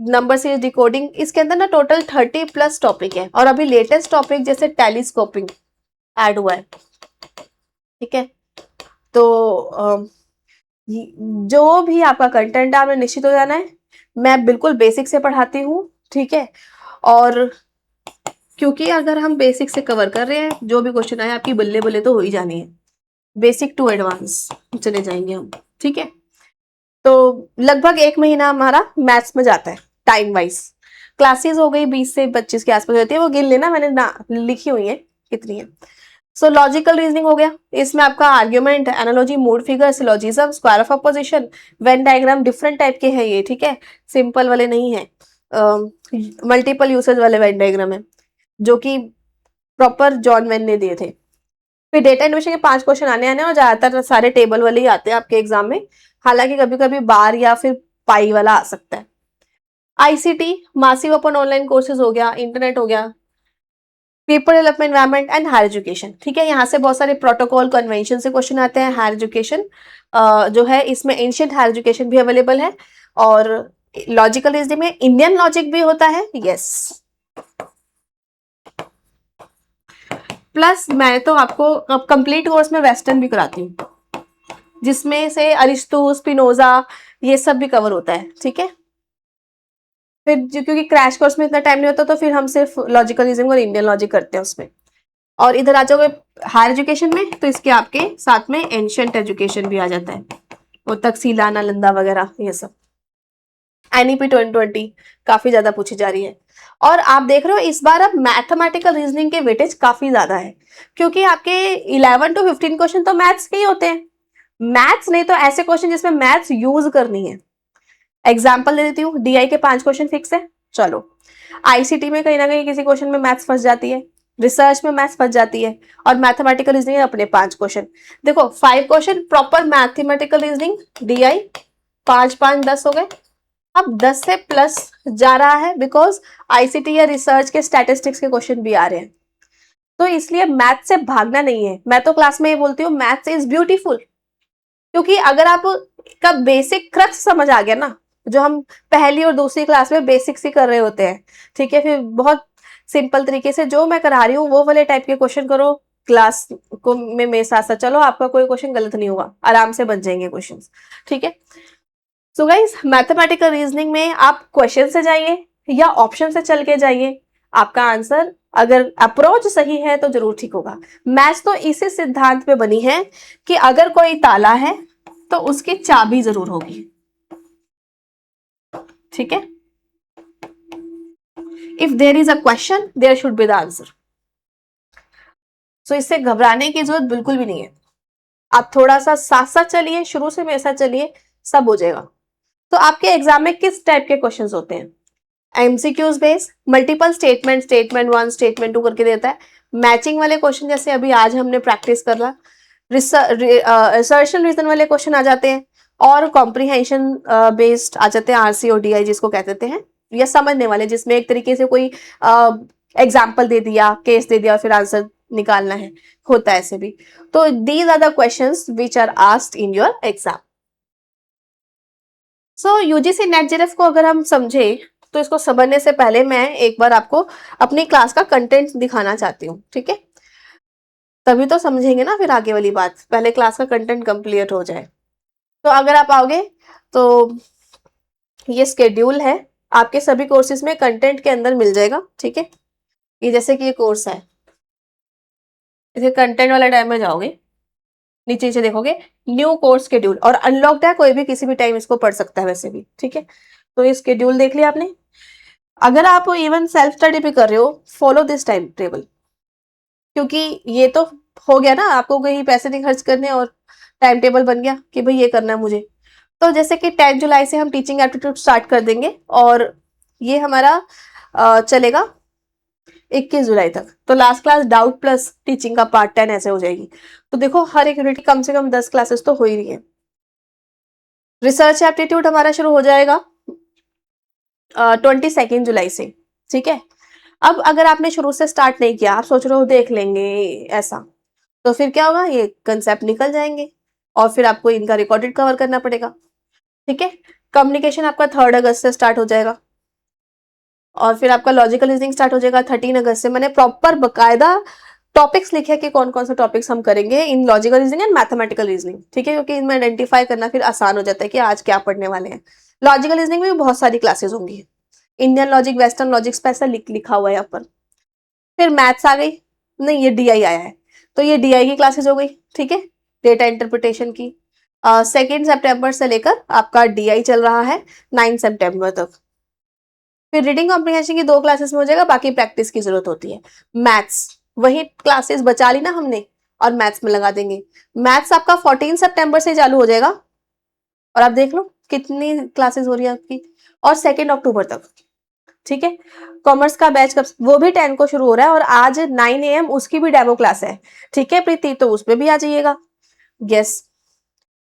नंबर सीरीज डिकोडिंग, इसके अंदर ना टोटल 30+ टॉपिक है, और अभी लेटेस्ट टॉपिक जैसे टेलीस्कोपिंग ऐड हुआ है। ठीक है, तो जो भी आपका कंटेंट है आपने निश्चित हो जाना है। मैं बिल्कुल बेसिक से पढ़ाती हूँ, ठीक है, और क्योंकि अगर हम बेसिक से कवर कर रहे हैं, जो भी क्वेश्चन आए आपकी बल्ले बल्ले तो हो ही जानी है। बेसिक टू एडवांस चले जाएंगे हम, ठीक है। तो लगभग 1 महीना हमारा मैथ्स में जाता है टाइम वाइज। क्लासेस हो गई 20 से 25 के आसपास होती है, वो गिन लेना, मैंने ना लिखी हुई है कितनी है। सो लॉजिकल रीजनिंग हो गया, इसमें आपका argument, analogy, mood figure, syllogism, square of opposition, Venn diagram, different type के हैं ये, ठीक है, सिंपल वाले नहीं है, मल्टीपल यूसेज वाले वेन डायग्राम है, जो कि प्रॉपर जॉन वेन ने दिए थे। फिर डेटा इनोवेशन के 5 क्वेश्चन आने आने, और ज्यादातर सारे टेबल वाले ही आते हैं आपके एग्जाम में, हालांकि कभी कभी बार या फिर पाई वाला आ सकता है। ICT, massive open online courses हो गया, इंटरनेट हो गया, people development, environment and higher education. ठीक है, यहाँ से बहुत सारे प्रोटोकॉल, कन्वेंशन से क्वेश्चन आते हैं। हायर एजुकेशन जो है, इसमें एंशिएंट हायर एजुकेशन भी अवेलेबल है, और लॉजिकल रीजनिंग में इंडियन लॉजिक भी होता है, यस। प्लस मैं तो आपको कंप्लीट कोर्स में वेस्टर्न भी कराती हूँ, जिसमें से अरिस्टो, स्पिनोजा, ये सब भी कवर होता है। ठीक है, फिर क्योंकि क्रैश कोर्स में इतना टाइम नहीं होता, तो फिर हम सिर्फ लॉजिकल रीजनिंग और इंडियन लॉजिक करते हैं उसमें। और इधर आ जाओगे हायर एजुकेशन में, तो इसके आपके साथ में एंशिएंट एजुकेशन भी आ जाता है, वो तकसीला, नालंदा वगैरह, ये सब। एनईपी 2020 काफी ज्यादा पूछी जा रही है, और आप देख रहे हो इस बार अब मैथमेटिकल रीजनिंग के वेटेज काफी ज्यादा है, क्योंकि आपके 11 to 15 क्वेश्चन तो मैथ्स के ही होते हैं। मैथ्स नहीं तो ऐसे क्वेश्चन जिसमें मैथ्स यूज करनी है। एग्जाम्पल दे देती हूँ, डीआई के 5 क्वेश्चन फिक्स है, चलो। आईसीटी में कहीं ना कहीं किसी क्वेश्चन में मैथ्स फंस जाती है, रिसर्च में मैथ्स फंस जाती है, और मैथमेटिकल रीजनिंग अपने 5 क्वेश्चन। देखो 5 question proper mathematical reasoning, DI, 5 5 10 हो गए। अब 10 से प्लस जा रहा है, बिकॉज आईसीटी या रिसर्च के स्टैटिस्टिक्स के क्वेश्चन भी आ रहे हैं, तो इसलिए मैथ से भागना नहीं है। मैं तो क्लास में ये बोलती हूँ, मैथ्स इज ब्यूटीफुल, क्योंकि अगर आप का बेसिक क्रक्स समझ आ गया ना, जो हम पहली और दूसरी क्लास में बेसिक्स ही कर रहे होते हैं, ठीक है, फिर बहुत सिंपल तरीके से जो मैं करा रही हूँ वो वाले टाइप के क्वेश्चन करो क्लास को में मेरे साथ साथ, चलो आपका कोई क्वेश्चन गलत नहीं होगा, आराम से बन जाएंगे क्वेश्चंस। ठीक है, सो गाइस मैथमेटिकल रीजनिंग में आप क्वेश्चन से जाइए या ऑप्शन से चल के जाइए, आपका आंसर अगर अप्रोच सही है तो जरूर ठीक होगा। मैथ्स तो इसी सिद्धांत पे बनी है कि अगर कोई ताला है तो उसकी चाबी जरूर होगी, ठीक है। If there is a question there should be the answer. So इससे घबराने की जरूरत बिल्कुल भी नहीं है। आप थोड़ा सा साथ साथ चलिए, शुरू से मेरे साथ चलिए, सब हो जाएगा। तो आपके एग्जाम में किस टाइप के क्वेश्चंस होते हैं? MCQs based, multiple statement, statement 1 statement 2 करके देता है। मैचिंग वाले क्वेश्चन जैसे अभी आज हमने प्रैक्टिस कर रहा, असर्शन रीजन वाले क्वेश्चन आ जाते हैं, और कॉम्प्रीहेंशन बेस्ड आ जाते हैं, आरसी और डीआई जिसको कह देते हैं, या समझने वाले जिसमें एक तरीके से कोई एग्जाम्पल दे दिया, केस दे दिया और फिर आंसर निकालना है, होता है ऐसे भी। तो these are the questions which are asked in your exam. So UGC NET JRF को अगर हम समझे तो इसको समझने से पहले मैं एक बार आपको अपनी क्लास का कंटेंट दिखाना चाहती हूँ, ठीक है। तभी तो समझेंगे ना फिर आगे वाली बात, पहले क्लास का कंटेंट कंप्लीट हो जाए। तो अगर आप आओगे तो ये स्केड्यूल है, आपके सभी कोर्सेज में कंटेंट के अंदर मिल जाएगा, ठीक है। ये जैसे कि ये कोर्स है, इसे कंटेंट वाला टैब में जाओगे, नीचे नीचे देखोगे न्यू कोर्स शेड्यूल, और अनलॉक्ड है, कोई भी किसी भी टाइम इसको पढ़ सकता है वैसे भी, ठीक है। तो ये शेड्यूल देख लिया आपने। अगर आप इवन सेल्फ स्टडी भी कर रहे हो, फॉलो दिस टाइम टेबल, क्योंकि ये तो हो गया ना, आपको कहीं पैसे नहीं खर्च करने और टाइम टेबल बन गया कि भाई ये करना है मुझे। तो जैसे कि 10 जुलाई से हम टीचिंग एप्टीट्यूड स्टार्ट कर देंगे, और ये हमारा चलेगा 21 जुलाई तक। तो last class doubt plus teaching का पार्ट 10 ऐसे हो जाएगी। तो देखो हर एक यूनिट की कम से कम 10 क्लासेस तो हो ही रही है। रिसर्च एप्टीट्यूड हमारा शुरू हो जाएगा 22 जुलाई से, ठीक है। अब अगर आपने शुरू से स्टार्ट नहीं किया, आप सोच रहे हो देख लेंगे ऐसा, तो फिर क्या होगा, ये कंसेप्ट निकल जाएंगे और फिर आपको इनका रिकॉर्डेड कवर करना पड़ेगा, ठीक है। कम्युनिकेशन आपका 3 अगस्त से स्टार्ट हो जाएगा, और फिर आपका लॉजिकल रीजनिंग स्टार्ट हो जाएगा 13 अगस्त से। मैंने प्रॉपर बकायदा टॉपिक्स लिखे कि कौन कौन से टॉपिक्स हम करेंगे इन logical reasoning and mathematical reasoning, ठीक है, क्योंकि इनमें आइडेंटिफाई करना फिर आसान हो जाता है कि आज क्या पढ़ने वाले हैं। लॉजिकल रीजनिंग में भी बहुत सारी क्लासेस होंगी, Indian logic, western logic, special लिखा हुआ है यहाँ पर। फिर मैथ्स आ गई, नहीं ये डीआई आया है, तो ये डीआई की क्लासेस हो गई, ठीक है, डेटा इंटरप्रिटेशन की। 2 सितंबर से लेकर आपका डीआई चल रहा है 9 सितंबर तक। फिर रीडिंग कॉम्प्रिहेंशन की 2 क्लासेस में हो जाएगा, बाकी प्रैक्टिस की जरूरत होती है। मैथ्स वही क्लासेस बचा ली ना हमने, और मैथ्स में लगा देंगे। मैथ्स आपका 14 सितंबर से चालू हो जाएगा, और आप देख लो कितनी क्लासेस हो रही है आपकी, और 2 अक्टूबर तक, ठीक है। कॉमर्स का बैच कब, वो भी 10 को शुरू हो रहा है, और आज 9 AM उसकी भी डेमो क्लास है, ठीक है प्रीति, तो उसमें भी आ जाइएगा। यस,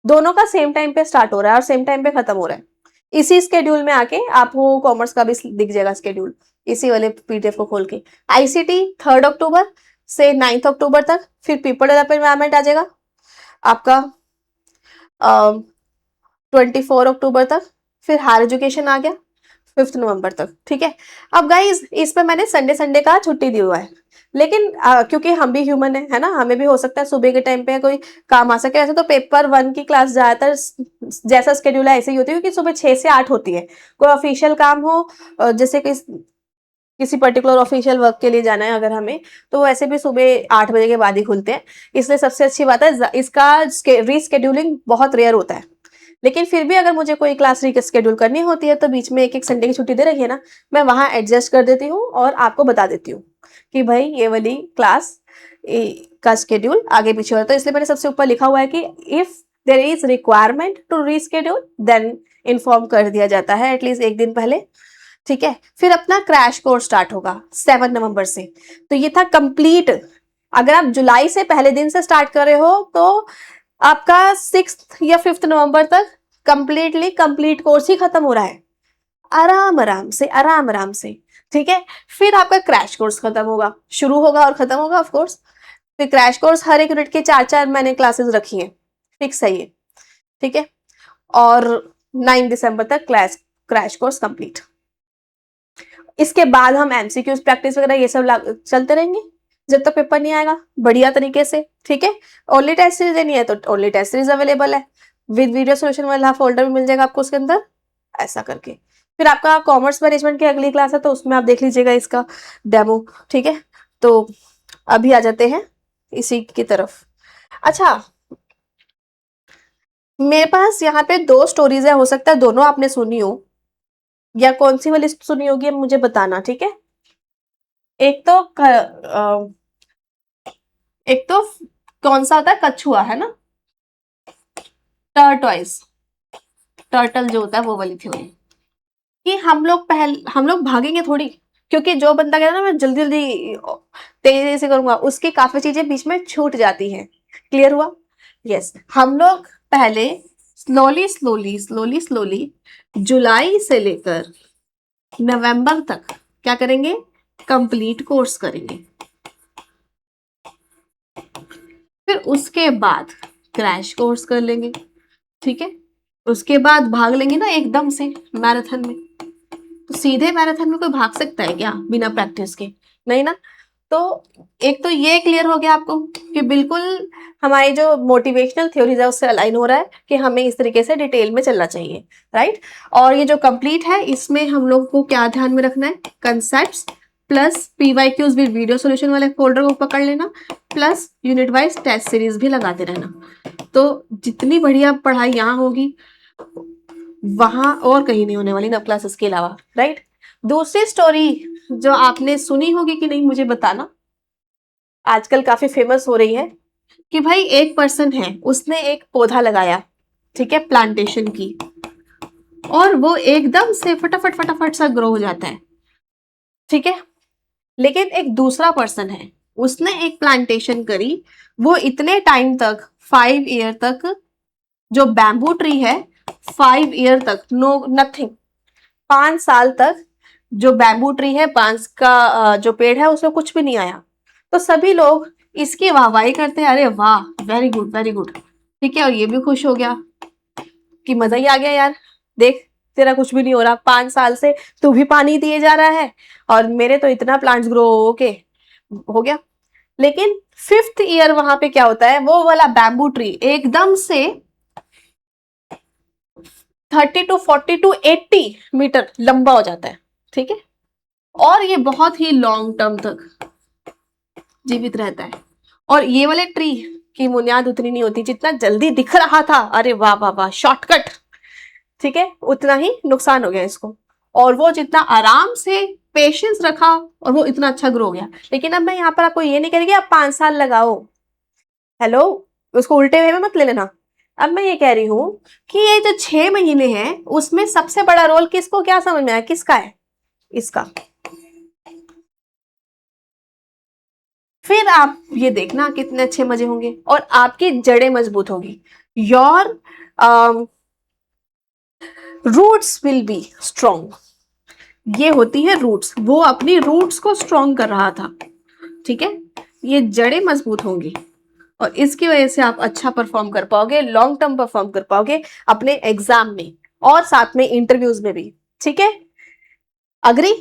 दोनों का सेम टाइम पे स्टार्ट हो रहा है और सेम टाइम पे खत्म हो रहा है। इसी स्केड्यूल में आके आपको कॉमर्स का भी दिख जाएगा स्केड्यूल, इसी वाले पीडीएफ को खोल के। आईसीटी 3 अक्टूबर से 9 अक्टूबर तक, फिर पीपल डेवलपमेंट एनवायरमेंट आ जाएगा आपका 24 अक्टूबर तक, फिर हायर एजुकेशन आ गया 5 नवंबर तक, ठीक है। अब गाइज इसमें मैंने संडे संडे का छुट्टी दी हुआ है, लेकिन क्योंकि हम भी ह्यूमन है ना, हमें भी हो सकता है सुबह के टाइम पे कोई काम आ सके। वैसे तो पेपर 1 की क्लास ज्यादातर जैसा स्केड्यूल है ऐसे ही होती है, क्योंकि सुबह 6 से 8 होती है। कोई ऑफिशियल काम हो, जैसे किसी पर्टिकुलर ऑफिशियल वर्क के लिए जाना है अगर हमें, तो वैसे भी सुबह 8 बजे के बाद ही खुलते हैं। इसलिए सबसे अच्छी बात है, इसका रीस्केड्यूलिंग बहुत रेयर होता है। लेकिन फिर भी अगर मुझे कोई क्लास रीस्केड्यूल करनी होती है, तो बीच में एक संडे की छुट्टी दे रही है ना, मैं वहां एडजस्ट कर देती हूँ और आपको बता देती हूँ कि भाई ये वाली क्लास का स्केड्यूल आगे पीछे होता है। इसलिए मैंने सबसे ऊपर लिखा हुआ है कि if there is requirement to reschedule then inform कर दिया जाता है एटलीस्ट एक दिन पहले, ठीक है। फिर अपना क्रैश कोर्स स्टार्ट होगा 7 नवंबर से। तो ये था कंप्लीट, अगर आप जुलाई से पहले दिन से स्टार्ट कर रहे हो तो आपका 6 या 5 नवंबर तक कंप्लीटली कंप्लीट कोर्स ही खत्म हो रहा है, आराम आराम से, आराम आराम से, ठीक है। फिर आपका क्रैश कोर्स खत्म होगा, शुरू होगा और खत्म होगा ऑफ कोर्स। फिर क्रैश कोर्स हर एक यूनिट के 4-4 मैंने क्लासेस रखी हैं, फिक्स है ये, ठीक है। और 9 दिसंबर तक क्रैश कोर्स कंप्लीट। इसके बाद हम एमसीक्यूज प्रैक्टिस वगैरह ये सब चलते रहेंगे जब तक पेपर नहीं आएगा बढ़िया तरीके से, ठीक है। ओनली टेस्ट सीरीज देनी है तो ओनली टेस्ट सीरीज अवेलेबल है, विद वीडियो सोल्यूशन वाला फोल्डर भी मिल जाएगा आपको उसके अंदर, ऐसा करके। फिर आपका कॉमर्स मैनेजमेंट की अगली क्लास है, तो उसमें आप देख लीजिएगा इसका डेमो, ठीक है। तो अभी आ जाते हैं इसी की तरफ। अच्छा, मेरे पास यहाँ पे 2 स्टोरीज है, हो सकता है दोनों आपने सुनी हो, या कौन सी वाली सुनी होगी मुझे बताना, ठीक है। एक तो एक तो कौन सा होता है, कछुआ, है ना, टर्टवाइज, टर्टल जो होता है वो वाली थी कि हम लोग भागेंगे थोड़ी, क्योंकि जो बंदा कहता है ना मैं जल्दी जल्दी तेजी से करूंगा, उसकी काफी चीजें बीच में छूट जाती हैं। क्लियर हुआ? यस, हम लोग पहले स्लोली स्लोली स्लोली स्लोली जुलाई से लेकर नवंबर तक क्या करेंगे, कंप्लीट कोर्स करेंगे। फिर उसके बाद क्रैश कोर्स कर लेंगे, ठीक है। उसके बाद भाग लेंगे ना एकदम से मैराथन में, तो सीधे मैराथन में कोई भाग सकता है क्या बिना प्रैक्टिस के? नहीं ना। तो एक तो ये क्लियर हो गया आपको कि बिल्कुल हमारी जो मोटिवेशनल थ्योरीज है उससे अलाइन हो रहा है कि हमें इस तरीके से डिटेल में चलना चाहिए, राइट। और ये जो कंप्लीट है इसमें हम लोग को क्या ध्यान में रखना है, concepts plus PYQs with video solution वाले फोल्डर को पकड़ लेना, plus unit wise test series भी लगाते रहना। तो जितनी बढ़िया पढ़ाई यहाँ होगी वहां और कहीं नहीं होने वाली नव क्लासेस के अलावा, राइट। दूसरी स्टोरी जो आपने सुनी होगी कि नहीं मुझे बताना, आजकल काफी फेमस हो रही है कि भाई एक पर्सन है, उसने एक पौधा लगाया, ठीक है, प्लांटेशन की, और वो एकदम से फटाफट फटाफट सा ग्रो हो जाता है, ठीक है। लेकिन एक दूसरा पर्सन है, उसने एक प्लांटेशन करी, वो इतने टाइम तक 5 ईयर तक, जो बैम्बू ट्री है 5 ईयर तक नो नथिंग, 5 साल तक जो बैम्बू ट्री है, बांस का जो पेड़ है उसमें कुछ भी नहीं आया। तो सभी लोग इसकी वाहवाही करते हैं, अरे वाह वेरी गुड वेरी गुड, ठीक है। और ये भी खुश हो गया कि मजा ही आ गया यार, देख तेरा कुछ भी नहीं हो रहा, 5 साल से तू भी पानी दिए जा रहा है और मेरे तो इतना प्लांट्स ग्रो होके हो गया। लेकिन 5th ईयर वहां पे क्या होता है, वो वाला बैम्बू ट्री एकदम से 30 to 40 to 80 मीटर लंबा हो जाता है, ठीक है। और ये बहुत ही लॉन्ग टर्म तक जीवित रहता है। और ये वाले ट्री की बुनियाद उतनी नहीं होती, जितना जल्दी दिख रहा था, अरे वाह वाह वाह शॉर्टकट, ठीक है, उतना ही नुकसान हो गया इसको। और वो जितना आराम से पेशेंस रखा और वो इतना अच्छा ग्रो हो गया। लेकिन अब मैं यहाँ पर आपको ये नहीं कह रही कि आप 5 साल लगाओ, हेलो, उसको उल्टे वे में मत ले लेना। अब मैं ये कह रही हूं कि ये जो 6 महीने हैं उसमें सबसे बड़ा रोल किसको क्या समझ में आया, किसका है, इसका। फिर आप ये देखना कितने अच्छे मजे होंगे और आपकी जड़ें मजबूत होगी, your roots will be strong. ये होती है रूट्स, वो अपनी रूट्स को स्ट्रॉन्ग कर रहा था, ठीक है। ये जड़ें मजबूत होंगी और इसकी वजह से आप अच्छा परफॉर्म कर पाओगे, लॉन्ग टर्म परफॉर्म कर पाओगे अपने एग्जाम में और साथ में इंटरव्यूज में भी, ठीक है। अग्री?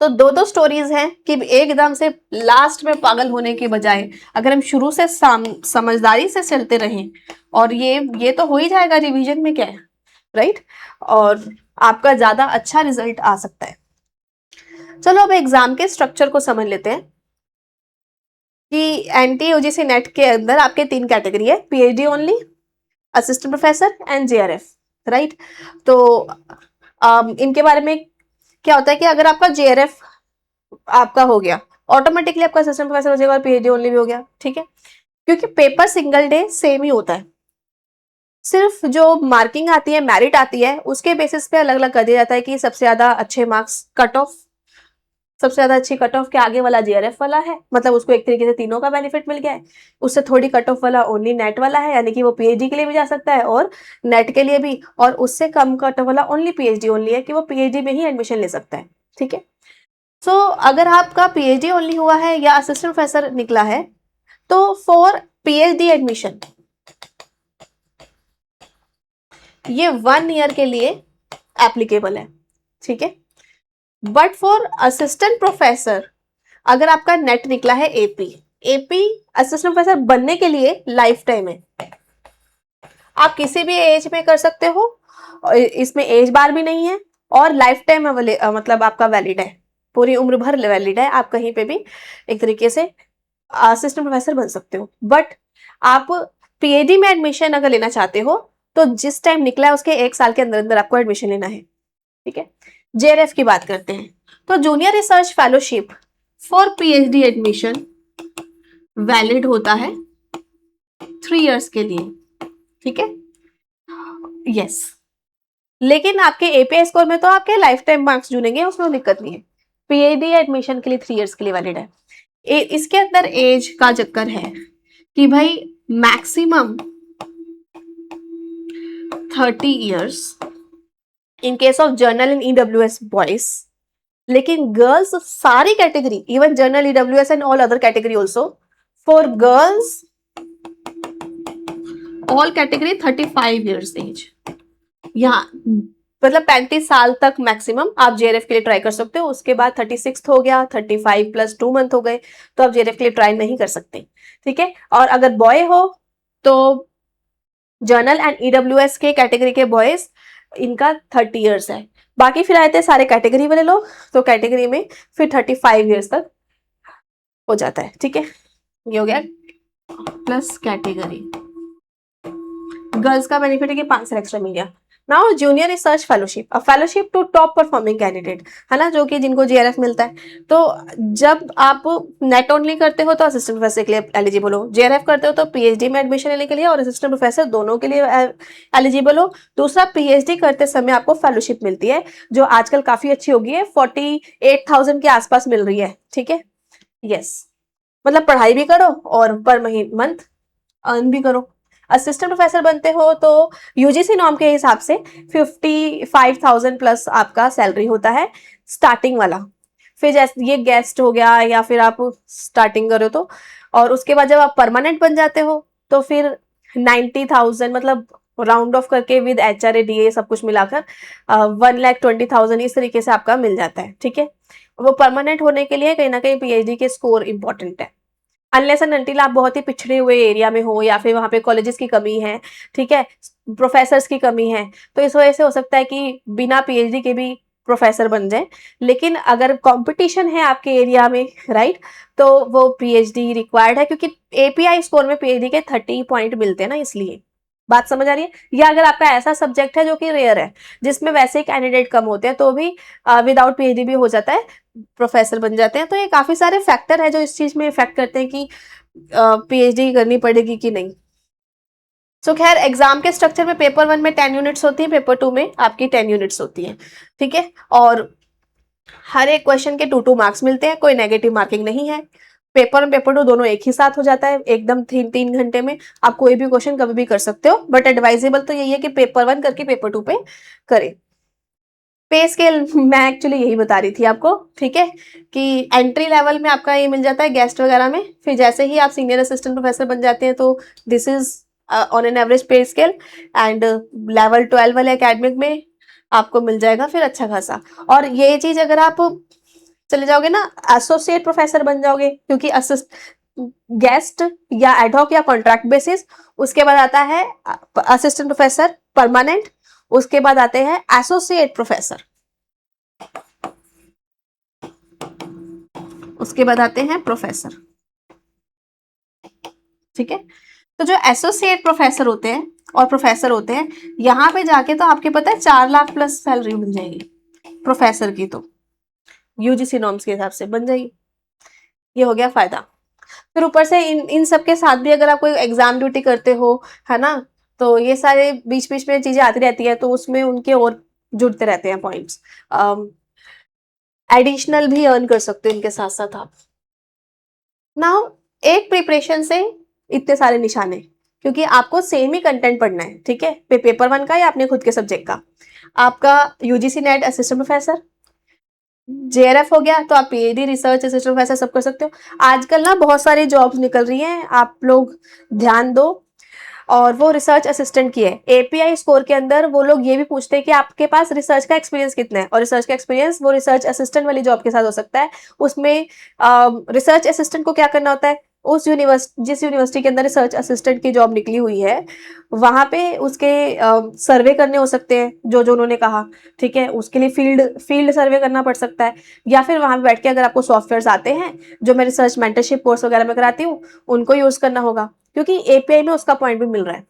तो दो दो स्टोरीज हैं कि एकदम से लास्ट में पागल होने के बजाय अगर हम शुरू से समझदारी से चलते रहें, और ये तो हो ही जाएगा, रिवीजन में क्या है, राइट। और आपका ज्यादा अच्छा रिजल्ट आ सकता है। चलो अब एग्जाम के स्ट्रक्चर को समझ लेते हैं कि एनटी यूजीसी नेट के अंदर आपके 3 कैटेगरी है, PhD only, assistant professor and JRF, right. तो इनके बारे में क्या होता है कि अगर आपका जेआरएफ आपका हो गया, ऑटोमेटिकली आपका असिस्टेंट प्रोफेसर हो जाएगा और पीएचडी ओनली भी हो गया, ठीक है। क्योंकि पेपर सिंगल डे सेम ही होता है, सिर्फ जो मार्किंग आती है, मेरिट आती है, उसके बेसिस पे अलग अलग कर दिया जाता है कि सबसे ज्यादा अच्छे मार्क्स कट ऑफ, सबसे ज्यादा अच्छी कट ऑफ के आगे वाला जेआरएफ वाला है, मतलब उसको एक तरीके से तीनों का बेनिफिट मिल गया है। उससे थोड़ी कट ऑफ वाला ओनली नेट वाला है, यानी कि वो पीएचडी के लिए भी जा सकता है और नेट के लिए भी। और उससे कम कट ऑफ वाला ओनली पीएचडी ओनली है कि वो पीएचडी में ही एडमिशन ले सकता है, ठीक है। सो अगर आपका पीएचडी ओनली हुआ है या असिस्टेंट प्रोफेसर निकला है, तो फॉर पीएचडी एडमिशन ये 1 ईयर के लिए एप्लीकेबल है, ठीक है। बट फॉर असिस्टेंट प्रोफेसर अगर आपका नेट निकला है एपी, एपी असिस्टेंट प्रोफेसर बनने के लिए लाइफ टाइम है, आप किसी भी एज में कर सकते हो, इसमें एज बार भी नहीं है और लाइफ टाइम मतलब आपका वैलिड है, पूरी उम्र भर वैलिड है, आप कहीं पे भी एक तरीके से असिस्टेंट प्रोफेसर बन सकते हो। बट आप पीएचडी में एडमिशन अगर लेना चाहते हो तो जिस टाइम निकला है उसके 1 साल के अंदर अंदर आपको एडमिशन लेना है, ठीक है। जेआरएफ की बात करते हैं, तो junior research fellowship for PhD admission valid होता है 3 इयर्स के लिए, ठीक है, यस। लेकिन आपके एपीआई स्कोर में तो आपके लाइफ टाइम मार्क्स जुड़ेंगे, उसमें दिक्कत नहीं है। पीएचडी एडमिशन के लिए 3 इयर्स के लिए वैलिड है। इसके अंदर एज का चक्कर है कि भाई maximum 30 years in case of general in EWS boys, लेकिन गर्ल्स सारी category, even general EWS and all other category also, for girls all category 35 years age, यहाँ मतलब 35 साल तक मैक्सिमम आप जेआरएफ के लिए ट्राई कर सकते हो। उसके बाद 36 हो गया, 35 प्लस 2 मंथ हो गए, तो आप जेआरएफ के लिए ट्राई नहीं कर सकते, ठीक है। और अगर बॉय हो तो जर्नल एंड ईडब्ल्यूएस के कैटेगरी के बॉयज, इनका 30 इयर्स है। बाकी फिर आए थे सारे कैटेगरी वाले लोग, तो कैटेगरी में फिर 35 इयर्स तक हो जाता है, ठीक है। ये हो गया प्लस कैटेगरी। गर्ल्स का बेनिफिट है कि 5 साल एक्स्ट्रा मिल गया। Now junior research fellowship, a fellowship to top performing candidate, है ना, जो कि जिनको जेआरएफ मिलता है। तो जब आप नेट ओनली करते हो तो असिस्टेंट प्रोफेसर के लिए एलिजिबल हो, जेआरएफ करते हो तो पीएचडी में एडमिशन लेने के लिए और असिस्टेंट प्रोफेसर दोनों के लिए एलिजिबल हो। दूसरा, पीएचडी करते समय आपको फेलोशिप मिलती है, जो आजकल काफी अच्छी होगी है, 48,000 के आसपास मिल रही है, ठीक है, यस। मतलब पढ़ाई भी करो और पर मंथ अर्न भी करो। असिस्टेंट प्रोफेसर बनते हो तो यूजीसी नॉर्म के हिसाब से 55,000 प्लस आपका सैलरी होता है स्टार्टिंग वाला। फिर जैसे ये गेस्ट हो गया या फिर आप स्टार्टिंग करो तो, और उसके बाद जब आप परमानेंट बन जाते हो तो फिर 90,000, मतलब राउंड ऑफ करके विद एचआरए डीए सब कुछ मिलाकर 1,20,000 इस तरीके से आपका मिल जाता है, ठीक है। वो परमानेंट होने के लिए कहीं ना कहीं पीएचडी के स्कोर इंपॉर्टेंट है। अनलेस एंड अनटिल आप बहुत ही पिछड़े हुए एरिया में हो या फिर वहाँ पे कॉलेजेस की कमी है, ठीक है, प्रोफेसर्स की कमी है, तो इस वजह से हो सकता है कि बिना पीएचडी के भी प्रोफेसर बन जाए। लेकिन अगर कंपटीशन है आपके एरिया में, राइट, तो वो पीएचडी रिक्वायर्ड है, क्योंकि एपीआई स्कोर में पीएचडी के 30 पॉइंट मिलते हैं ना, इसलिए। बात समझ आ रही है? या अगर आपका ऐसा सब्जेक्ट है जो कि रेयर है, जिसमें वैसे कैंडिडेट कम होते हैं, तो भी विदाउट पीएचडी भी हो जाता है, प्रोफेसर बन जाते हैं। तो ये काफी सारे फैक्टर है जो इस चीज में इफेक्ट करते हैं कि पीएचडी करनी पड़ेगी कि नहीं। सो खैर, एग्जाम के स्ट्रक्चर में पेपर 1 में 10 यूनिट्स होती है, पेपर 2 में आपकी 10 यूनिट्स होती है, ठीक है। और हर एक क्वेश्चन के 2-2 मार्क्स मिलते हैं, कोई नेगेटिव मार्किंग नहीं है। पेपर 1 पेपर 2 दोनों एक ही साथ हो जाता है, एकदम 3 घंटे में आप कोई भी क्वेश्चन कभी भी कर सकते हो। बट एडवाइजेबल तो यही है कि पेपर 1 करके पेपर 2 पे करें। पे स्केल मैं एक्चुअली यही बता रही थी आपको, ठीक है, कि एंट्री लेवल में आपका ये मिल जाता है गेस्ट वगैरह में, फिर जैसे ही आप सीनियर असिस्टेंट प्रोफेसर बन जाते हैं तो this is on an average पे स्केल, एंड लेवल 12 वाले एकेडमिक में आपको मिल जाएगा फिर अच्छा खासा। और ये चीज अगर आप चले जाओगे ना, एसोसिएट प्रोफेसर बन जाओगे, क्योंकि गेस्ट या एडहॉक या कॉन्ट्रैक्ट बेसिस, उसके बाद आता है असिस्टेंट प्रोफेसर परमानेंट, उसके बाद आते हैं एसोसिएट प्रोफेसर, उसके बाद आते हैं प्रोफेसर, ठीक है। तो जो एसोसिएट प्रोफेसर होते हैं और प्रोफेसर होते हैं, यहाँ पे जाके तो आपके पता है 4 लाख प्लस सैलरी मिल जाएगी प्रोफेसर की, तो यूजीसी नॉर्म्स के हिसाब से बन जाएगी। ये हो गया फायदा। फिर ऊपर से इन सब के साथ भी अगर आप कोई एग्जाम ड्यूटी करते हो, है ना, तो ये सारे बीच बीच में चीजें आती रहती है, तो उसमें उनके और जुड़ते रहते हैं पॉइंट्स, एडिशनल भी अर्न कर सकते हो इनके साथ साथ आप। नाउ एक प्रिपरेशन से इतने सारे निशाने, क्योंकि आपको सेम ही कंटेंट पढ़ना है, ठीक है, पेपर 1 का या अपने खुद के सब्जेक्ट का। आपका UGC net assistant professor, JRF हो गया तो आप पीएचडी रिसर्च असिस्टेंट प्रोफेसर सब कर सकते हो। आजकल ना बहुत सारी जॉब्स निकल रही हैं, आप लोग ध्यान दो, और वो रिसर्च असिस्टेंट की है। एपीआई स्कोर के अंदर वो लोग ये भी पूछते हैं कि आपके पास रिसर्च का एक्सपीरियंस कितना है, और रिसर्च का एक्सपीरियंस वो रिसर्च असिस्टेंट वाली जॉब के साथ हो सकता है। उसमें रिसर्च असिस्टेंट को क्या करना होता है, उस जिस यूनिवर्सिटी के अंदर रिसर्च असिस्टेंट की जॉब निकली हुई है, वहां पे उसके सर्वे करने हो सकते हैं जो जो उन्होंने कहा, ठीक है। उसके लिए फील्ड सर्वे करना पड़ सकता है, या फिर वहां पे बैठ के अगर आपको सॉफ्टवेयर आते हैं जो मैं रिसर्च मेंटरशिप कोर्स वगैरह में कराती हूँ, उनको यूज करना होगा, क्योंकि एपीआई में उसका पॉइंट भी मिल रहा है।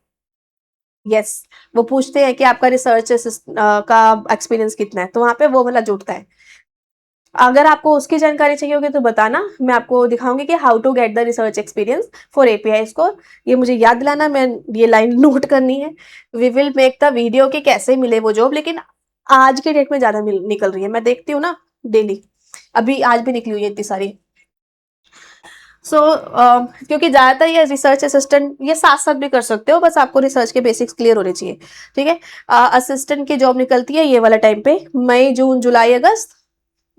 यस, वो पूछते हैं कि आपका रिसर्च का एक्सपीरियंस कितना है, तो वहां पे वो वाला जुड़ता है। अगर आपको उसकी जानकारी चाहिए होगी तो बताना, मैं आपको दिखाऊंगी कि how to get the research experience for API score. ये मुझे याद दिलाना, मैं ये लाइन नोट करनी है। We will make the video कि कैसे मिले वो जॉब, लेकिन आज के डेट में ज्यादा निकल रही है, मैं देखती हूँ ना डेली, अभी आज भी निकली हुई है इतनी सारी। क्योंकि ज्यादातर ये रिसर्च असिस्टेंट ये साथ साथ भी कर सकते हो, बस आपको रिसर्च के बेसिक्स क्लियर होने चाहिए, ठीक है। असिस्टेंट की जॉब निकलती है ये वाला टाइम पे, मई जून जुलाई अगस्त,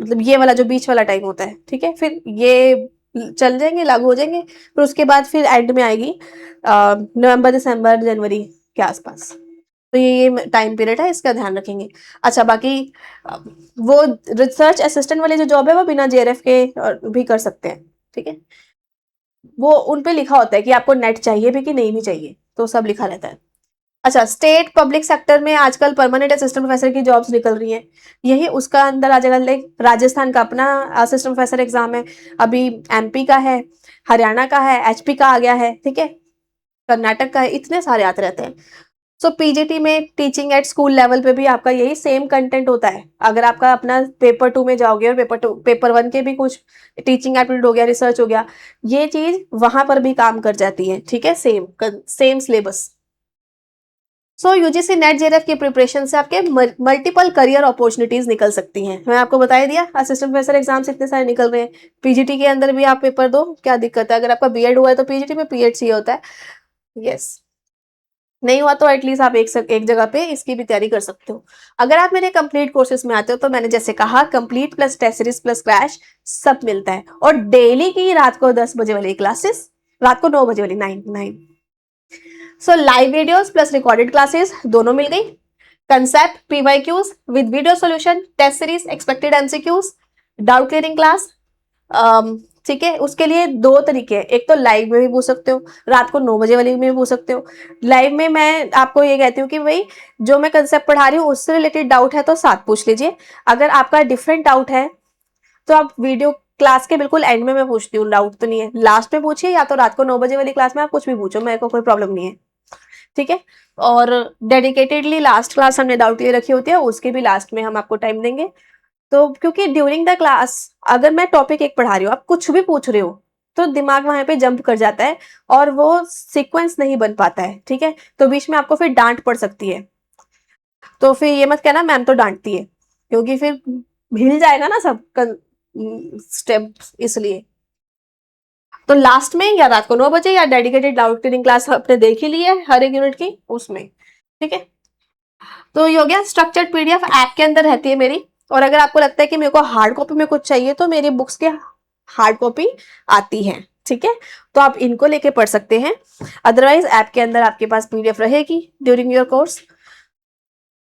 मतलब ये वाला जो बीच वाला टाइम होता है, ठीक है। फिर ये चल जाएंगे, लागू हो जाएंगे, फिर उसके बाद फिर एंड में आएगी नवंबर दिसंबर जनवरी के आसपास। तो ये टाइम पीरियड है, इसका ध्यान रखेंगे। अच्छा, बाकी वो रिसर्च असिस्टेंट वाली जो जॉब है वो बिना जेआरएफ के भी कर सकते हैं, ठीक है। वो उन पे लिखा होता है कि आपको नेट चाहिए भी कि नहीं भी चाहिए, तो सब लिखा रहता है। अच्छा, स्टेट पब्लिक सेक्टर में आजकल परमानेंट असिस्टेंट प्रोफेसर की जॉब्स निकल रही हैं, यही उसका अंदर आ जाएगा। लाइक राजस्थान का अपना असिस्टेंट प्रोफेसर एग्जाम है, अभी एमपी का है, हरियाणा का है, एचपी का आ गया है, ठीक है, कर्नाटक का है, इतने सारे आते रहते हैं। सो पीजीटी में टीचिंग एट स्कूल लेवल पे भी आपका यही सेम कंटेंट होता है। अगर आपका अपना पेपर 2 में जाओगे और पेपर 1 के भी कुछ टीचिंग एप्टीट्यूड हो गया, रिसर्च हो गया, ये चीज वहां पर भी काम कर जाती है, ठीक है, सेम सेम सिलेबस। सो यूजीसी नेट जेआरएफ की प्रिपरेशन से आपके मल्टीपल करियर अपॉर्चुनिटीज निकल सकती हैं। मैं आपको बता ही दिया, असिस्टेंट प्रोफेसर एग्जाम्स इतने सारे निकल रहे हैं, पीजीटी के अंदर भी आप पेपर दो, क्या दिक्कत है। अगर आपका बीएड हुआ है तो पीजीटी में पीएड चाहिए होता है, यस। नहीं हुआ तो एटलीस्ट आप एक जगह पे इसकी भी तैयारी कर सकते हो। अगर आप मेरे कंप्लीट कोर्सेज में आते हो तो मैंने जैसे कहा, complete plus test series plus crash सब मिलता है, और डेली की रात को 10 बजे वाली क्लासेस, रात को 9 बजे वाली, 9 so live videos plus recorded classes दोनों मिल गई। Concept PYQs with video solution, test series, expected MCQs, doubt clearing class, ठीक है। उसके लिए दो तरीके हैं, एक तो लाइव में भी पूछ सकते हो, रात को 9 बजे वाली में भी पूछ सकते हो। लाइव में मैं आपको ये कहती हूँ कि भाई जो मैं कंसेप्ट पढ़ा रही हूँ उससे रिलेटेड डाउट है तो साथ पूछ लीजिए, अगर आपका डिफरेंट डाउट है तो आप वीडियो क्लास के बिल्कुल एंड में मैं पूछती हूँ, डाउट तो नहीं है, लास्ट में पूछिए, या तो रात को 9 बजे वाली क्लास में आप कुछ भी पूछो, मेरे को कोई प्रॉब्लम नहीं है, ठीक है। और डेडिकेटेडली लास्ट क्लास हमने डाउट क्लियर रखी होती है, उसके भी लास्ट में हम आपको टाइम देंगे। तो क्योंकि ड्यूरिंग द क्लास अगर मैं टॉपिक एक पढ़ा रही हूँ, आप कुछ भी पूछ रहे हो, तो दिमाग वहां पे जंप कर जाता है और वो सीक्वेंस नहीं बन पाता है, ठीक है। तो बीच में आपको फिर डांट पड़ सकती है, तो फिर ये मत कहना मैम तो डांटती है, क्योंकि फिर हिल जाएगा ना सब स्टेप, इसलिए। तो लास्ट में या रात को 9 बजे या डेडिकेटेड डाउट क्लियरिंग क्लास आपने देख ही ली है हर एक यूनिट की उसमें, ठीक है। तो ये हो गया, स्ट्रक्चर्ड पीडीएफ ऐप के अंदर रहती है मेरी। और अगर आपको लगता है कि मेरे को हार्ड कॉपी में कुछ चाहिए तो मेरी बुक्स के हार्ड कॉपी आती है, ठीक है, तो आप इनको लेके पढ़ सकते हैं। अदरवाइज ऐप के अंदर आपके पास पीडीएफ रहेगी during your course.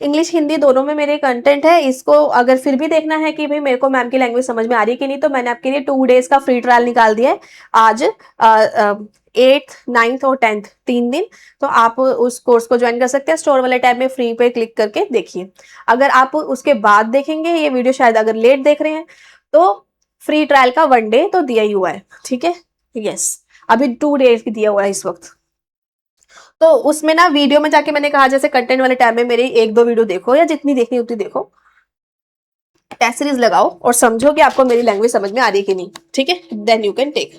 English Hindi दोनों में मेरे कंटेंट है, इसको अगर फिर भी देखना है कि भाई मेरे को मैम की लैंग्वेज समझ में आ रही है कि नहीं, तो मैंने आपके लिए 2 डेज का फ्री ट्रायल निकाल दिया है आज, 8th 9th और 10th 3 दिन। तो आप उस कोर्स को ज्वाइन कर सकते हैं, स्टोर वाले टैब में फ्री पे क्लिक करके देखिए। अगर आप उसके बाद देखेंगे ये वीडियो, शायद अगर लेट देख रहे हैं, तो फ्री ट्रायल का 1 डे तो दिया ही हुआ है, ठीक है, यस। अभी 2 डेज की दिया हुआ है इस वक्त। तो उसमें ना वीडियो में जाके मैंने कहा जैसे कंटेंट वाले टैब में मेरी 1-2 वीडियो देखो, या जितनी देखनी उतनी देखो, टेस्ट सीरीज लगाओ और समझो कि आपको मेरी लैंग्वेज समझ में आ रही है कि नहीं, ठीक है, देन यू कैन टेक।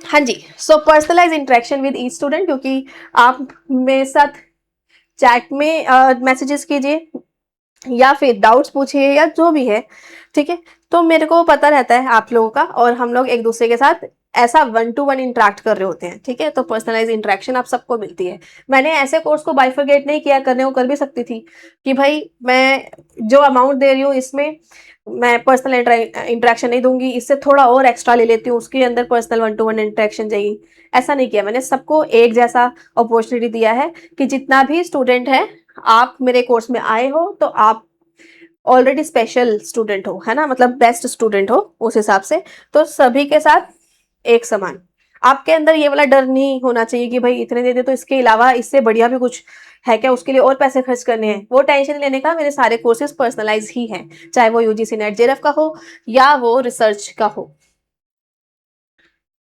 हाँ जी, so personalise interaction with each student, क्योंकि आप मेरे साथ चैट में मैसेजेस कीजिए या फिर डाउट्स पूछिए या जो भी है, ठीक है, तो मेरे को पता रहता है आप लोगों का, और हम लोग एक दूसरे के साथ ऐसा 1-to-1 इंटरेक्ट कर रहे होते हैं, ठीक है। तो पर्सनलाइज इंटरेक्शन आप सबको मिलती है। मैंने ऐसे कोर्स को बाइफरगेट नहीं किया, करने को कर भी सकती थी कि भाई मैं जो अमाउंट दे रही हूँ इसमें मैं पर्सनल इंटरेक्शन नहीं दूंगी, इससे थोड़ा और एक्स्ट्रा ले लेती हूँ, उसके अंदर पर्सनल 1-to-1 इंटरेक्शन चाहिए। ऐसा नहीं किया, मैंने सबको एक जैसा अपॉर्चुनिटी दिया है कि जितना भी स्टूडेंट है, आप मेरे कोर्स में आए हो तो आप ऑलरेडी स्पेशल स्टूडेंट हो, है ना, मतलब बेस्ट स्टूडेंट हो उस हिसाब से, तो सभी के साथ एक समान। आपके अंदर ये वाला डर नहीं होना चाहिए कि भाई इतने दे दे तो इसके अलावा इससे बढ़िया भी कुछ है क्या, उसके लिए और पैसे खर्च करने हैं, वो टेंशन लेने का। मेरे सारे कोर्सेज पर्सनलाइज ही हैं, चाहे वो यूजीसी नेट जेआरएफ का हो या वो रिसर्च का हो।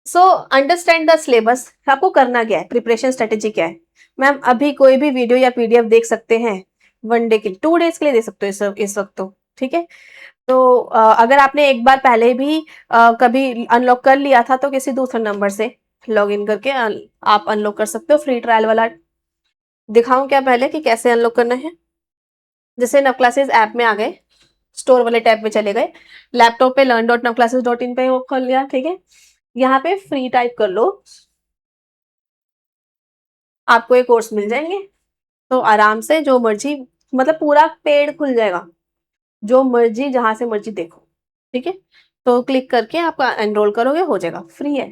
सो अंडरस्टैंड द सिलेबस, आपको करना क्या है, प्रिपरेशन स्ट्रेटेजी क्या है। मैम अभी कोई भी वीडियो या पीडीएफ देख सकते हैं, 1 डे के लिए, 2 डेज के लिए दे सकते हो इस वक्त तो, ठीक है। तो अगर आपने एक बार पहले भी कभी अनलॉक कर लिया था तो किसी दूसरे नंबर से लॉग इन करके आप अनलॉक कर सकते हो, फ्री ट्रायल वाला। दिखाऊं क्या पहले कि कैसे अनलॉक करना है। जैसे नव क्लासेस ऐप में आ गए, स्टोर वाले टैब में चले गए, लैपटॉप पे learn.navclasses.in पे वो खोल लिया, ठीक है। यहाँ पे फ्री टाइप कर लो, आपको ये कोर्स मिल जाएंगे। तो आराम से जो मर्जी, मतलब पूरा पेड खुल जाएगा, जो मर्जी जहां से मर्जी देखो, ठीक है। तो क्लिक करके आप एनरोल करोगे, हो जाएगा, फ्री है,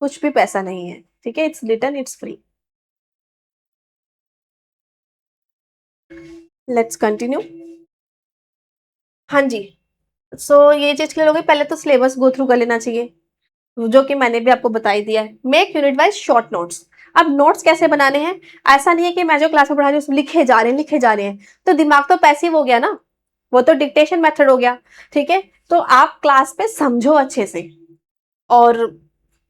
कुछ भी पैसा नहीं है, ठीक है, it's written, it's free. Let's continue. हाँ जी। सो ये चीज क्लियर हो गई, पहले तो सिलेबस गो थ्रू कर लेना चाहिए, जो कि मैंने भी आपको बता ही दिया है। Make unit wise short notes. अब नोट्स कैसे बनाने हैं, ऐसा नहीं है कि मैं जो क्लास में पढ़ा रही हूँ लिखे जा रहे हैं लिखे जा रहे हैं, तो दिमाग तो पैसिव हो गया ना, वो तो डिक्टेशन मेथड हो गया, ठीक है। तो आप क्लास पे समझो अच्छे से, और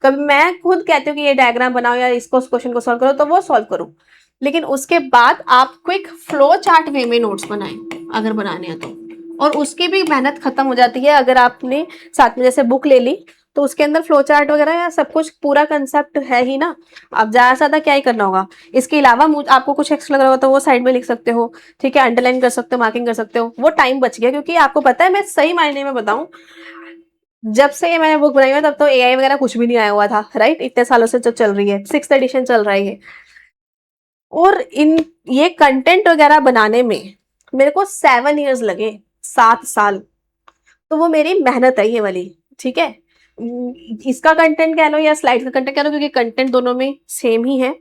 कभी मैं खुद कहती हूँ कि ये डायग्राम बनाओ या इसको क्वेश्चन को सॉल्व करो, तो वो सॉल्व करो, लेकिन उसके बाद आप क्विक फ्लो चार्ट वे में नोट्स बनाएं अगर बनाने हैं तो। और उसकी भी मेहनत खत्म हो जाती है अगर आपने साथ में जैसे बुक ले ली, तो उसके अंदर फ्लो चार्ट वगैरह या सब कुछ पूरा कंसेप्ट है ही ना। अब ज्यादा से ज्यादा क्या ही करना होगा, इसके अलावा आपको कुछ एक्स्ट्रा लग रहा होगा तो वो साइड में लिख सकते हो, ठीक है, अंडरलाइन कर सकते हो, मार्किंग कर सकते हो, वो टाइम बच गया। क्योंकि आपको पता है, मैं सही मायने में बताऊं, जब से ये मैंने बुक बनाई है तब तो एआई वगैरह कुछ भी नहीं आया हुआ था, राइट, इतने सालों से जो चल रही है, 6th एडिशन चल रही है। और इन ये कंटेंट वगैरह बनाने में मेरे को 7 years लगे, 7 साल। तो वो मेरी मेहनत है ये वाली, ठीक है। इसका कंटेंट कह लो या स्लाइड का कंटेंट कह लो, क्योंकि कंटेंट दोनों में सेम ही है।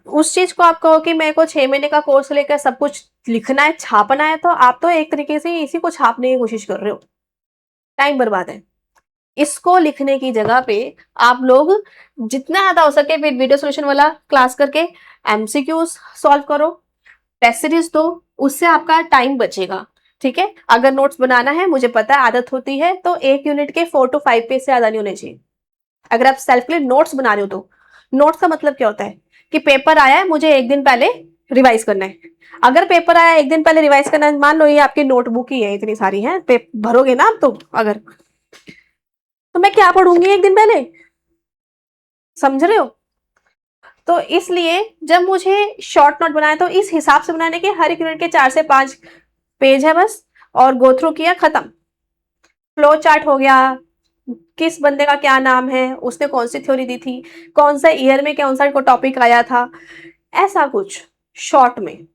उस चीज को आप कहो कि मेरे को 6 महीने का कोर्स लेकर सब कुछ लिखना है, छापना है, तो आप तो एक तरीके से इसी को छापने की कोशिश कर रहे हो, टाइम बर्बाद है। इसको लिखने की जगह पे आप लोग जितना ज्यादा हो सके फिर वीडियो सोल्यूशन वाला क्लास करके एमसीक्यूज सॉल्व करो, टेस्ट सीरीज दो, उससे आपका टाइम बचेगा, ठीक है। अगर नोट्स बनाना है, मुझे पता है आदत होती है, तो 1 यूनिट के 4 to 5 पेज से ज्यादा नहीं होने चाहिए। अगर आप सेल्फ के लिए नोट्स बना रहे हो तो नोट्स का मतलब क्या होता है कि पेपर आया है, मुझे एक दिन पहले रिवाइज करना है। अगर पेपर आया एक दिन पहले रिवाइज करना है, मान लो ये आपकी नोटबुक ही है, इतनी सारी है, भरोगे ना आप, तो अगर, तो मैं क्या पढ़ूंगी एक दिन पहले, समझ रहे हो। तो इसलिए जब मुझे शॉर्ट नोट बनाए तो इस हिसाब से बनाने के, हर एक यूनिट के 4 से 5 पेज है बस, और गो थ्रू किया, खत्म। फ्लो चार्ट हो गया, किस बंदे का क्या नाम है, उसने कौन सी थ्योरी दी थी, कौन सा ईयर में कौन सा टॉपिक आया था, ऐसा कुछ शॉर्ट में,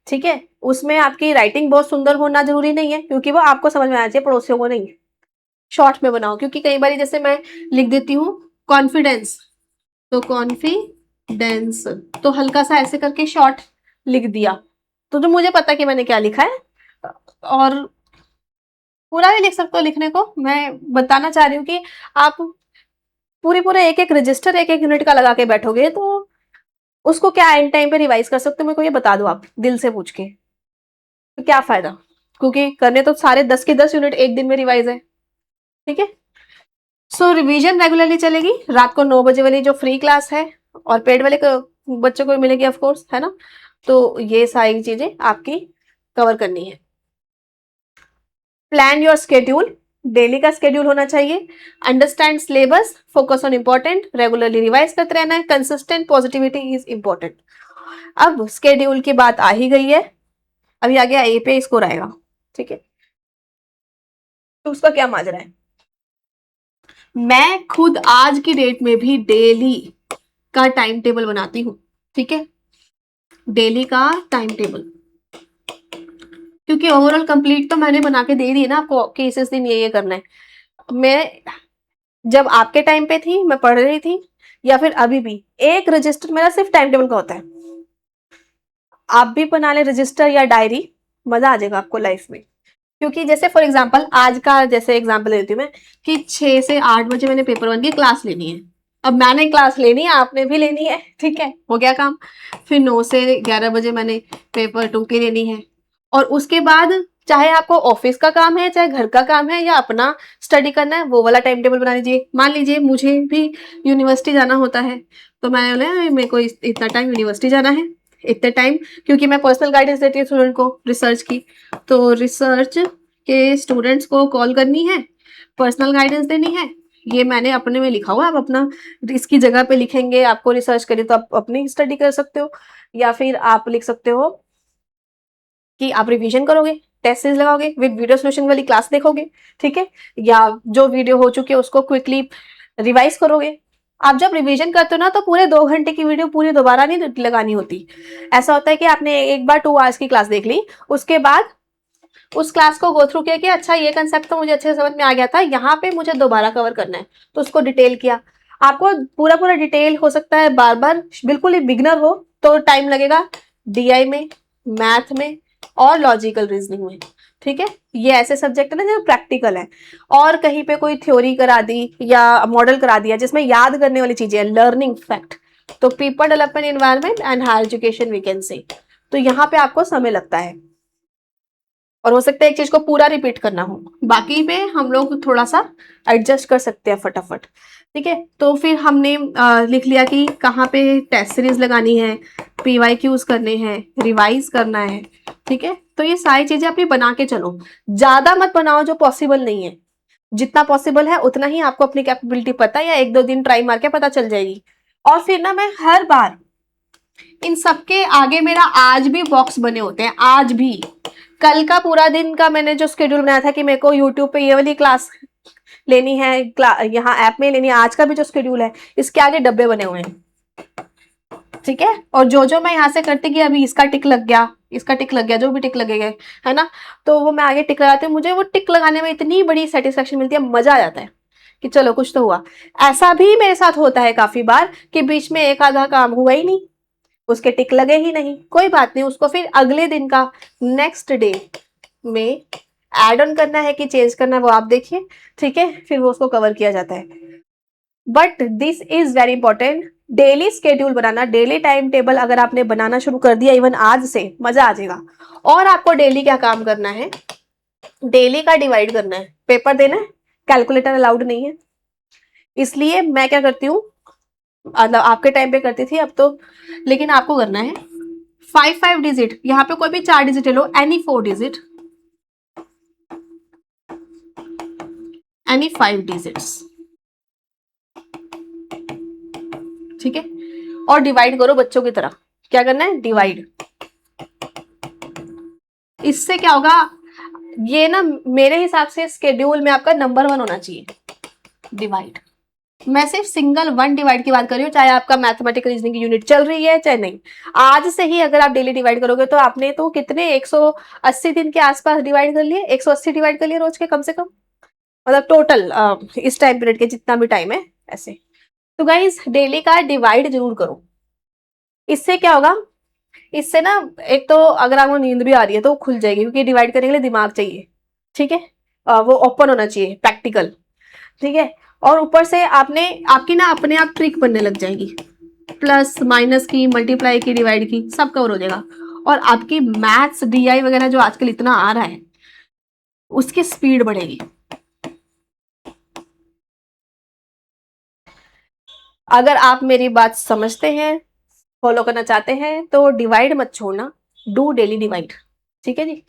ठीक है। उसमें आपकी राइटिंग बहुत सुंदर होना जरूरी नहीं है, क्योंकि वो आपको समझ में आना चाहिए, पड़ोसियों को नहीं। शॉर्ट में बनाओ, क्योंकि कई बार जैसे मैं लिख देती हूँ कॉन्फिडेंस, तो कॉन्फिडेंस, तो हल्का सा ऐसे करके शॉर्ट लिख दिया, तो जो मुझे पता कि मैंने क्या लिखा है। और पूरा भी लिख सकते हो, लिखने को मैं बताना चाह रही हूँ कि आप पूरे एक एक रजिस्टर एक एक यूनिट का लगा के बैठोगे तो उसको क्या एंड टाइम पे रिवाइज कर सकते हो, मेरे को ये बता दो आप दिल से पूछ के, तो क्या फायदा। क्योंकि करने तो सारे 10 के 10 यूनिट एक दिन में रिवाइज है, ठीक है। सो रिवीजन रेगुलरली चलेगी, रात को 9 बजे वाली जो फ्री क्लास है, और पेड वाले बच्चों को मिलेगी ऑफ कोर्स, है ना। तो ये सारी चीजें आपकी कवर करनी है। प्लान योर स्केड्यूल, डेली का स्केड्यूल होना चाहिए। Understand syllabus, focus on important, regularly revise करते रहना है, कंसिस्टेंट पॉजिटिविटी इज इंपॉर्टेंट। अब स्केड्यूल की बात आ ही गई है, अभी आगे ए पे स्कोर आएगा, ठीक है। तो उसका क्या माजरा है, मैं खुद आज की डेट में भी डेली का टाइम टेबल बनाती हूँ, ठीक है, डेली का टाइम टेबल। क्योंकि ओवरऑल कंप्लीट तो मैंने बना के दे दी है ना आपको कि इस दिन ये करना है। मैं जब आपके टाइम पे थी, मैं पढ़ रही थी, या फिर अभी भी, एक रजिस्टर मेरा सिर्फ टाइम टेबल का होता है। आप भी बना ले रजिस्टर या डायरी, मजा आ जाएगा आपको लाइफ में। क्योंकि जैसे फॉर एग्जाम्पल आज का जैसे एग्जाम्पल लेती हूँ मैं कि 6 से 8 बजे मैंने पेपर 1 की क्लास लेनी है। अब मैंने क्लास लेनी है, आपने भी लेनी है, ठीक है, हो गया काम। फिर 9 से 11 बजे मैंने पेपर 2 की लेनी है। और उसके बाद चाहे आपको ऑफिस का काम है, चाहे घर का काम है, या अपना स्टडी करना है, वो वाला टाइम टेबल बना लीजिए। मान लीजिए मुझे भी यूनिवर्सिटी जाना होता है, तो मैंने मेरे को इतना टाइम यूनिवर्सिटी जाना है, इतने टाइम, क्योंकि मैं पर्सनल गाइडेंस देती हूँ स्टूडेंट को रिसर्च की, तो रिसर्च के स्टूडेंट्स को कॉल करनी है, पर्सनल गाइडेंस देनी है। ये मैंने अपने में लिखा हुआ है, आप अपना इसकी जगह पे लिखेंगे, आपको रिसर्च करिए तो आप अपनी स्टडी कर सकते हो, या फिर आप लिख सकते हो कि आप रिवीजन करोगे, टेस्ट सीरीज लगाओगे, विद वीडियो सोल्यूशन वाली क्लास देखोगे, ठीक है, या जो वीडियो हो चुकी है उसको क्विकली रिवाइज करोगे। आप जब रिवीजन करते हो ना तो पूरे 2 घंटे की वीडियो पूरी दोबारा नहीं लगानी होती। ऐसा होता है कि आपने एक बार 2 आवर्स की क्लास देख ली, उसके बाद उस क्लास को गो थ्रू किया कि अच्छा ये कंसेप्ट तो मुझे अच्छे से समझ में आ गया था, यहाँ पे मुझे दोबारा कवर करना है, तो उसको डिटेल किया। आपको पूरा पूरा डिटेल हो सकता है बार बार, बिल्कुल ही बिगनर हो तो टाइम लगेगा डीआई में, मैथ में और लॉजिकल रीजनिंग में, ठीक है। ये ऐसे सब्जेक्ट है ना जो प्रैक्टिकल है, और कहीं पे कोई थ्योरी करा दी या मॉडल करा दिया जिसमें याद करने वाली चीजें, लर्निंग फैक्ट, तो people development environment and higher education we can say, तो यहाँ पे आपको समय लगता है, और हो सकता है एक चीज को पूरा रिपीट करना हो, बाकी पे हम लोग थोड़ा सा एडजस्ट कर सकते हैं फटाफट, ठीक है। तो फिर हमने लिख लिया कि कहाँ पे टेस्ट सीरीज लगानी है, पीवाईक्यूज करने हैं, रिवाइज करना है, ठीक है। तो ये सारी चीजें अपनी बना के चलो, ज्यादा मत बनाओ जो पॉसिबल नहीं है, जितना पॉसिबल है उतना ही आपको अपनी कैपेबिलिटी पता है, या 1-2 दिन ट्राई मार के पता चल जाएगी। और फिर ना मैं हर बार इन सबके आगे मेरा आज भी बॉक्स बने होते हैं, आज भी। कल का पूरा दिन का मैंने जो शेड्यूल बनाया था कि मेरे को यूट्यूब पे ये वाली क्लास लेनी है, यहाँ ऐप में लेनी है, आज का भी जो शेड्यूल है इसके आगे डब्बे बने हुए हैं, ठीक है। और जो जो मैं यहाँ से करती कि अभी इसका टिक लग गया, इसका टिक लग गया, जो भी टिक लगेगा, है ना, तो वो मैं आगे टिक लगाती हूँ। मुझे वो टिक लगाने में इतनी बड़ी सेटिस्फेक्शन मिलती है, मजा आ जाता है कि चलो कुछ तो हुआ। ऐसा भी मेरे साथ होता है काफी बार कि बीच में एक आधा काम हुआ ही नहीं, उसके टिक लगे ही नहीं, कोई बात नहीं, उसको फिर अगले दिन का नेक्स्ट डे में ऐड ऑन करना है कि चेंज करना है वो आप देखिए, ठीक है, फिर वो उसको कवर किया जाता है। But this is very important, daily schedule banana, daily time table अगर आपने बनाना शुरू कर दिया इवन आज से, मजा आ जाएगा। और आपको डेली क्या काम करना है, डेली का डिवाइड करना है, पेपर देना है, कैलकुलेटर अलाउड नहीं है, इसलिए मैं क्या करती हूँ, आपके टाइम पे करती थी अब तो, लेकिन आपको करना है 5 5 डिजिट, यहाँ पे कोई भी 4 डिजिट ले लो, एनी 5 डिजिट्स, ठीक है। और डिवाइड करो बच्चों की तरह, क्या करना है, डिवाइड। इससे क्या होगा, ये ना मेरे हिसाब से स्केड्यूल में आपका नंबर 1 होना चाहिए, डिवाइड। मैं सिर्फ सिंगल 1 डिवाइड की बात कर रही हूँ, चाहे आपका मैथमेटिकल रीजनिंग की यूनिट चल रही है चाहे नहीं। आज से ही अगर आप डेली डिवाइड करोगे तो आपने तो कितने 180 दिन के आसपास डिवाइड कर लिए, 180 डिवाइड कर लिए रोज के कम से कम, मतलब टोटल इस टाइम पीरियड के जितना भी टाइम है ऐसे। तो गाइस डेली का डिवाइड जरूर करो, इससे क्या होगा, इससे ना एक तो अगर आपको नींद भी आ रही है तो वो खुल जाएगी, क्योंकि डिवाइड करने के लिए दिमाग चाहिए, ठीक है, वो ओपन होना चाहिए, प्रैक्टिकल, ठीक है। और ऊपर से आपने आपकी ना अपने आप ट्रिक बनने लग जाएगी, प्लस माइनस की, मल्टीप्लाई की, डिवाइड की, सब कवर हो जाएगा। और आपकी मैथ्स डीआई वगैरह जो आजकल इतना आ रहा है उसकी स्पीड बढ़ेगी। अगर आप मेरी बात समझते हैं, फॉलो करना चाहते हैं, तो डिवाइड मत छोड़ना, डू डेली डिवाइड, ठीक है जी।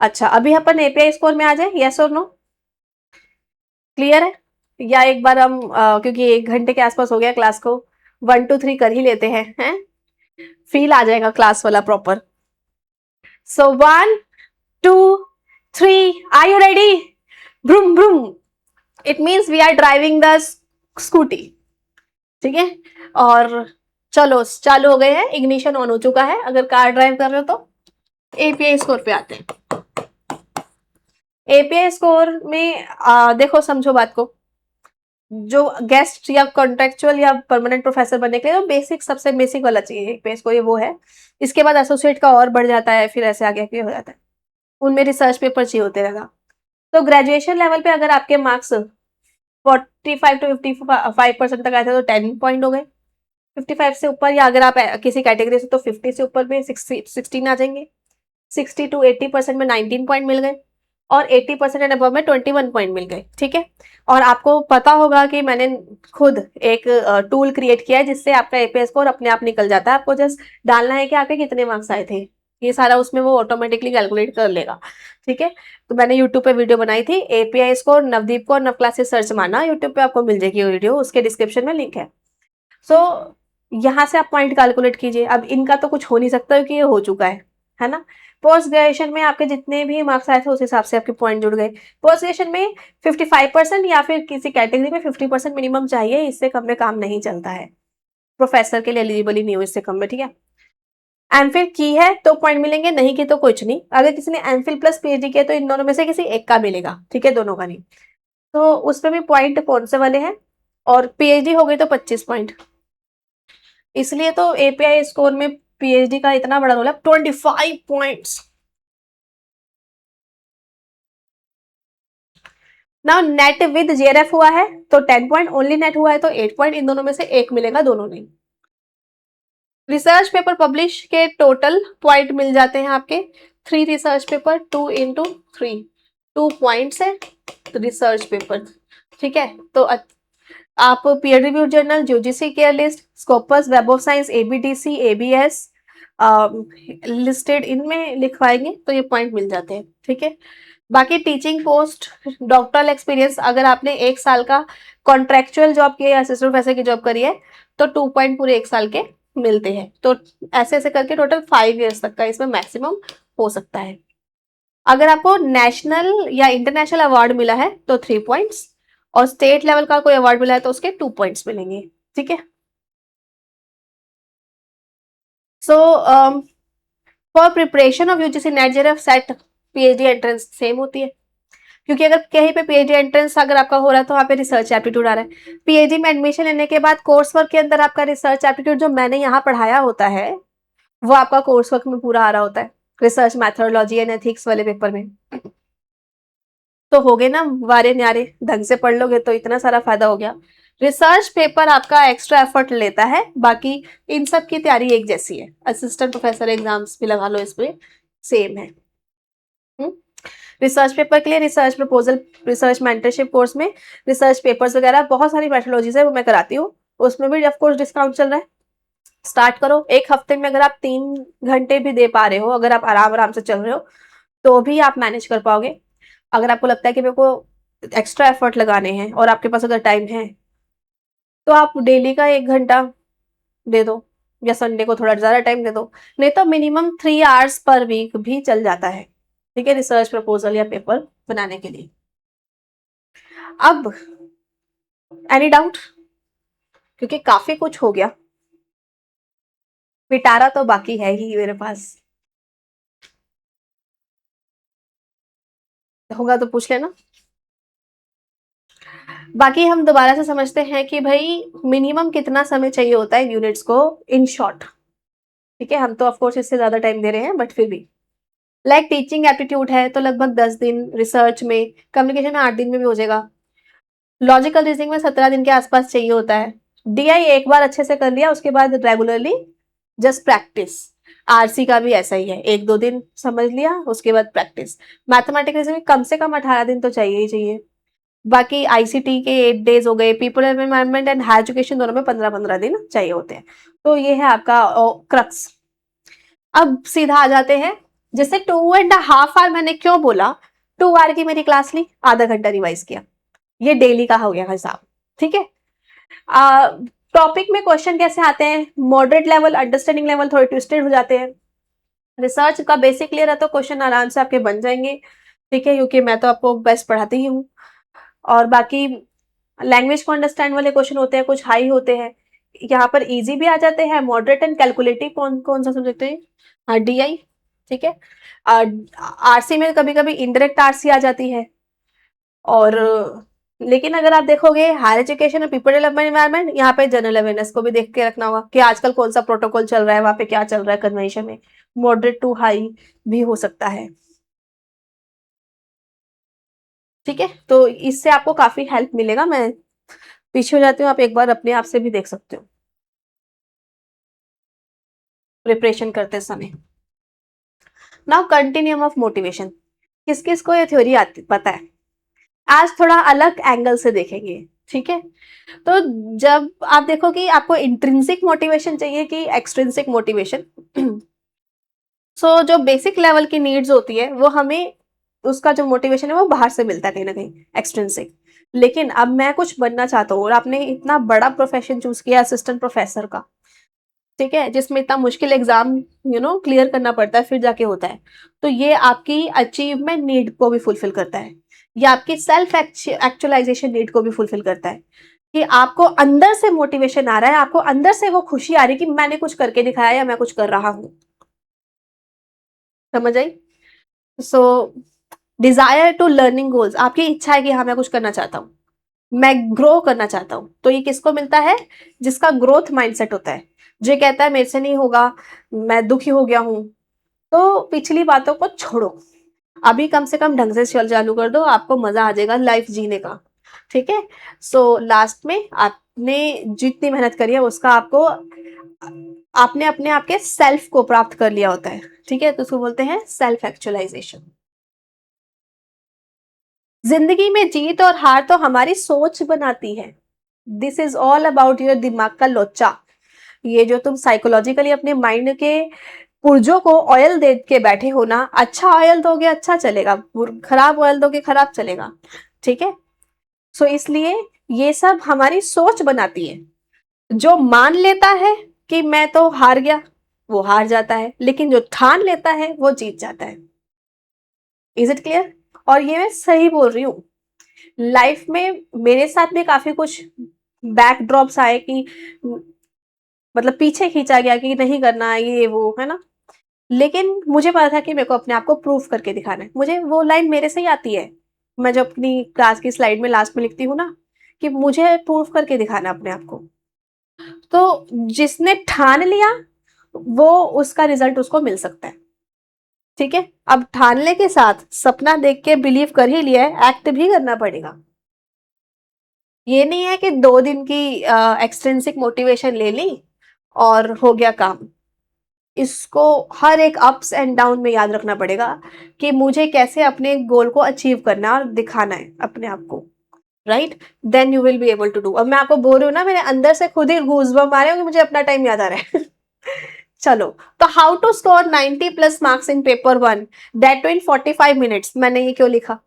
अच्छा अभी अपन एपीआई स्कोर में आ जाए, यस और नो, क्लियर है, या एक बार हम क्योंकि 1 घंटे के आसपास हो गया क्लास को, 1 2 3 कर ही लेते हैं, फील आ जाएगा क्लास वाला proper. So 1 2 3, are you ready, vroom vroom, it means we are driving the scooty, ठीक है। और चलो चालू हो गए हैं, इग्निशन ऑन हो चुका है, अगर कार ड्राइव कर रहे हो तो। एपीआई स्कोर पे आते हैं। एपीआई स्कोर में देखो समझो बात को, जो गेस्ट या कॉन्ट्रेक्चुअल या परमानेंट प्रोफेसर बनने के लिए तो बेसिक, सबसे बेसिक वाला चाहिए पे इसको, ये वो है। इसके बाद एसोसिएट का और बढ़ जाता है, फिर ऐसे आगे आगे हो जाता है, उनमें रिसर्च पेपर चाहिए होते रहेगा। तो ग्रेजुएशन लेवल पे अगर आपके मार्क्स 45 to 55% तक आए थे तो 10 पॉइंट हो गए। 55 से ऊपर, या अगर आप किसी कैटेगरी से तो 50 से ऊपर में 16 आ जाएंगे। 60 to 80% में 19 पॉइंट मिल गए, और 80% एंड अबव में 21 पॉइंट मिल गए। ठीक है। और आपको पता होगा कि मैंने खुद एक टूल क्रिएट किया है जिससे आपका एपीआई स्कोर अपने आप निकल जाता है। आपको जस्ट डालना है कि आपके कितने मार्क्स आए थे, ये सारा उसमें वो ऑटोमेटिकली कैलकुलेट कर लेगा। ठीक है। तो मैंने यूट्यूब पे वीडियो बनाई थी, एपीआई स्कोर नवदीप को, नव क्लासेस सर्च मारना यूट्यूब पे, आपको मिल जाएगी वीडियो, उसके डिस्क्रिप्शन में लिंक है। सो यहाँ से आप पॉइंट कैलकुलेट कीजिए। अब इनका तो कुछ हो नहीं सकता क्योंकि ये हो चुका है ना। पोस्ट ग्रेजुएशन में आपके जितने भी मार्क्स आए थे उस हिसाब से आपके पॉइंट जुड़ गए। पोस्ट ग्रेजुएशन में 55% या फिर किसी कैटेगरी में 50% मिनिमम चाहिए, इससे कम में काम नहीं चलता है। प्रोफेसर के लिए एलिजिबल ही नहीं हो इससे कम में। ठीक है। एमफिल की है तो पॉइंट मिलेंगे, नहीं की तो कुछ नहीं। अगर किसी ने एमफिल प्लस पीएचडी किया तो इन दोनों में से किसी एक का मिलेगा। ठीक है, दोनों का नहीं। तो उसमें भी पॉइंट कौन से वाले हैं, और पीएचडी हो गई तो 25 पॉइंट। इसलिए तो एपीआई स्कोर में पीएचडी का इतना बड़ा रोल है, 25 पॉइंट्स। ना नेट विद जेआरएफ हुआ है तो 10 पॉइंट, ओनली नेट हुआ है तो 8 पॉइंट, इन दोनों में से एक मिलेगा, दोनों नहीं। रिसर्च पेपर पब्लिश के टोटल पॉइंट मिल जाते हैं आपके 3 रिसर्च पेपर, 2 into 3, 2 पॉइंट्स है रिसर्च पेपर। ठीक है। तो आप peer review journal, UGC care list, Scopus, web of science, ABDC, ABS listed, इनमें लिखवाएंगे तो ये पॉइंट मिल जाते हैं। ठीक है। बाकी टीचिंग पोस्ट, डॉक्टरल एक्सपीरियंस, अगर आपने 1 साल का कॉन्ट्रेक्चुअल जॉब किया या असिस्टेंट प्रोफेसर की जॉब करी है तो 2 पॉइंट पूरे 1 साल के मिलते हैं। तो ऐसे ऐसे करके टोटल 5 years तक का इसमें मैक्सिमम हो सकता है। अगर आपको नेशनल या इंटरनेशनल अवार्ड मिला है तो 3 पॉइंट्स, और स्टेट लेवल का कोई अवार्ड मिला है तो उसके 2 पॉइंट्स मिलेंगे। ठीक है। So for preparation of UGC NET JRF set PhD entrance same होती है, क्योंकि अगर कहीं पे पीएचडी एंट्रेंस अगर आपका हो रहा है तो वहाँ पे रिसर्च एप्टीट्यूड आ रहा है। पीएचडी में एडमिशन लेने के बाद कोर्स वर्क के अंदर आपका रिसर्च एप्टीट्यूड जो मैंने यहाँ पढ़ाया होता है वो आपका कोर्स वर्क में पूरा आ रहा होता है, रिसर्च मैथोडोलॉजी एंड एथिक्स वाले पेपर में। तो हो गए ना वारे न्यारे, ढंग से पढ़ लोगे तो इतना सारा फायदा हो गया। रिसर्च पेपर आपका एक्स्ट्रा एफर्ट लेता है, बाकी इन सब की तैयारी एक जैसी है। असिस्टेंट प्रोफेसर एग्जाम्स भी लगा लो, इसमें सेम है। रिसर्च पेपर के लिए research proposal, research mentorship course में रिसर्च पेपर्स वगैरह बहुत सारी मेथोडोलॉजीज है वो मैं कराती हूँ, उसमें भी ऑफ कोर्स डिस्काउंट चल रहा है। स्टार्ट करो, एक हफ्ते में अगर आप 3 घंटे भी दे पा रहे हो, अगर आप आराम आराम से चल रहे हो तो भी आप मैनेज कर पाओगे। अगर आपको लगता है कि मेरे को एक्स्ट्रा एफर्ट लगाने हैं और आपके पास अगर टाइम है तो आप डेली का 1 घंटा दे दो, या संडे को थोड़ा ज्यादा टाइम दे दो, नहीं तो मिनिमम 3 hours पर वीक भी चल जाता है। ठीक है, रिसर्च प्रपोजल या पेपर बनाने के लिए। अब एनी डाउट, क्योंकि काफी कुछ हो गया, पिटारा तो बाकी है ही मेरे पास, होगा तो पूछ लेना। बाकी हम दोबारा से समझते हैं कि भाई मिनिमम कितना समय चाहिए होता है यूनिट्स को इन शॉर्ट। ठीक है, हम तो ऑफकोर्स इससे ज्यादा टाइम दे रहे हैं बट फिर भी, लाइक टीचिंग एप्टीट्यूड है तो लगभग 10 दिन, रिसर्च में, कम्युनिकेशन में 8 दिन में भी हो जाएगा, लॉजिकल रीजनिंग में 17 दिन के आसपास चाहिए होता है। डीआई एक बार अच्छे से कर लिया उसके बाद रेगुलरली जस्ट प्रैक्टिस। आरसी का भी ऐसा ही है, 1-2 दिन समझ लिया उसके बाद प्रैक्टिस। मैथमेटिक्स में कम से कम 18 दिन तो चाहिए ही चाहिए। बाकी आईसीटी के 8 days हो गए, people environment and higher education दोनों में 15-15 दिन चाहिए होते हैं। तो ये है आपका क्रक्स। अब सीधा आ जाते हैं, जैसे 2.5 hour मैंने क्यों बोला, 2 hour की मेरी क्लास ली, आधा घंटा रिवाइज किया, ये डेली का हो गया हिसाब। ठीक है। टॉपिक में क्वेश्चन कैसे आते हैं, मॉडरेट लेवल, अंडरस्टैंडिंग लेवल थोड़े ट्विस्टेड हो जाते हैं। रिसर्च का बेसिक क्लियर है तो क्वेश्चन आराम से आपके बन जाएंगे। ठीक है, क्योंकि मैं तो आपको बेस्ट पढ़ाती ही हूँ। और बाकी लैंग्वेज को अंडरस्टैंड वाले क्वेश्चन होते हैं, कुछ हाई होते हैं। यहाँ पर इजी भी आ जाते हैं, मॉडरेट एंड कैलकुलेटिव कौन कौन सा सब्जेक्ट है, हाँ डीआई। ठीक है। आरसी में कभी कभी इनडायरेक्ट आरसी आ जाती है, और लेकिन अगर आप देखोगे हायर एजुकेशन और पीपल डेवलपमेंट एनवायरनमेंट, यहाँ पे जनरल अवेयरनेस को भी देख के रखना होगा कि आजकल कौन सा प्रोटोकॉल चल रहा है, वहाँ पे क्या चल रहा है कन्वेंशन में, मॉडरेट टू हाई भी हो सकता है। ठीक है, तो इससे आपको काफी हेल्प मिलेगा। मैं पीछे हो जाती हूँ, आप एक बार अपने आप से भी देख सकते हो प्रिपरेशन करते समय। नाउ कंटिन्यूम ऑफ मोटिवेशन, किस किस को ये थ्योरी आती पता है? आज थोड़ा अलग एंगल से देखेंगे। ठीक है, तो जब आप देखो कि आपको इंट्रिंसिक मोटिवेशन चाहिए कि एक्सट्रिंसिक मोटिवेशन, सो जो बेसिक लेवल की नीड्स होती है वो हमें, उसका जो मोटिवेशन है वो बाहर से मिलता है कहीं ना कहीं, एक्सट्रिंसिक। लेकिन अब मैं कुछ बनना चाहता हूँ और आपने इतना बड़ा प्रोफेशन चूज किया असिस्टेंट प्रोफेसर का, ठीक है, जिसमें इतना मुश्किल एग्जाम क्लियर करना पड़ता है फिर जाके होता है, तो ये आपकी अचीवमेंट नीड को भी फुलफिल करता है, ये आपकी सेल्फ एक्चुअलाइजेशन नीड को भी फुलफिल करता है, कि आपको अंदर से मोटिवेशन आ रहा है, आपको अंदर से वो खुशी आ रही है कि मैंने कुछ करके दिखाया या मैं कुछ कर रहा हूं। समझ आई? So desire to learning goals, आपकी इच्छा है कि हाँ मैं कुछ करना चाहता हूँ, मैं ग्रो करना चाहता हूँ, तो ये किसको मिलता है? जिसका ग्रोथ माइंडसेट होता है, जो कहता है मेरे से नहीं होगा, मैं दुखी हो गया हूँ, तो पिछली बातों को छोड़ो, अभी कम से कम ढंग से चल चालू कर दो, आपको मजा आ जाएगा लाइफ जीने का। ठीक है, सो लास्ट में आपने जितनी मेहनत करी है उसका आपको, आपने अपने आप के सेल्फ को प्राप्त कर लिया होता है। ठीक है, तो उसको बोलते हैं सेल्फ एक्चुअलाइजेशन। जिंदगी में जीत और हार तो हमारी सोच बनाती है। This is all about your दिमाग का लोचा। ये जो तुम साइकोलॉजिकली अपने माइंड के पुर्जों को ऑयल दे के बैठे हो ना, अच्छा ऑयल दोगे अच्छा चलेगा, खराब ऑयल दोगे खराब चलेगा। ठीक है, सो इसलिए ये सब हमारी सोच बनाती है। जो मान लेता है कि मैं तो हार गया, वो हार जाता है, लेकिन जो ठान लेता है वो जीत जाता है। Is it clear? और ये मैं सही बोल रही हूँ। लाइफ में मेरे साथ भी काफी कुछ बैकड्रॉप्स आए कि मतलब पीछे खींचा गया कि नहीं करना है ये वो, है ना, लेकिन मुझे पता था कि मेरे को अपने आप को प्रूफ करके दिखाना है। मुझे वो लाइन मेरे से ही आती है, मैं जो अपनी क्लास की स्लाइड में लास्ट में लिखती हूँ ना, कि मुझे प्रूफ करके दिखाना है अपने आप को। तो जिसने ठान लिया वो, उसका रिजल्ट उसको मिल सकता है। ठीक है, अब ठानने के साथ सपना देख के बिलीव कर ही लिया है, एक्ट भी करना पड़ेगा। ये नहीं है कि 2 दिन की एक्सट्रिंसिक मोटिवेशन ले ली और हो गया काम। इसको हर एक अप्स एंड डाउन में याद रखना पड़ेगा कि मुझे कैसे अपने गोल को अचीव करना है और दिखाना है अपने आप को। Right, then you will be able to do. अब मैं आपको बोल रही हूँ ना, मेरे अंदर से खुद ही गूज़बम्प आ रहे हो कि मुझे अपना टाइम याद आ रहा है। चलो, तो how to score 90 plus marks in paper 1 that too in 45 minutes, मैंने ये क्यों लिखा?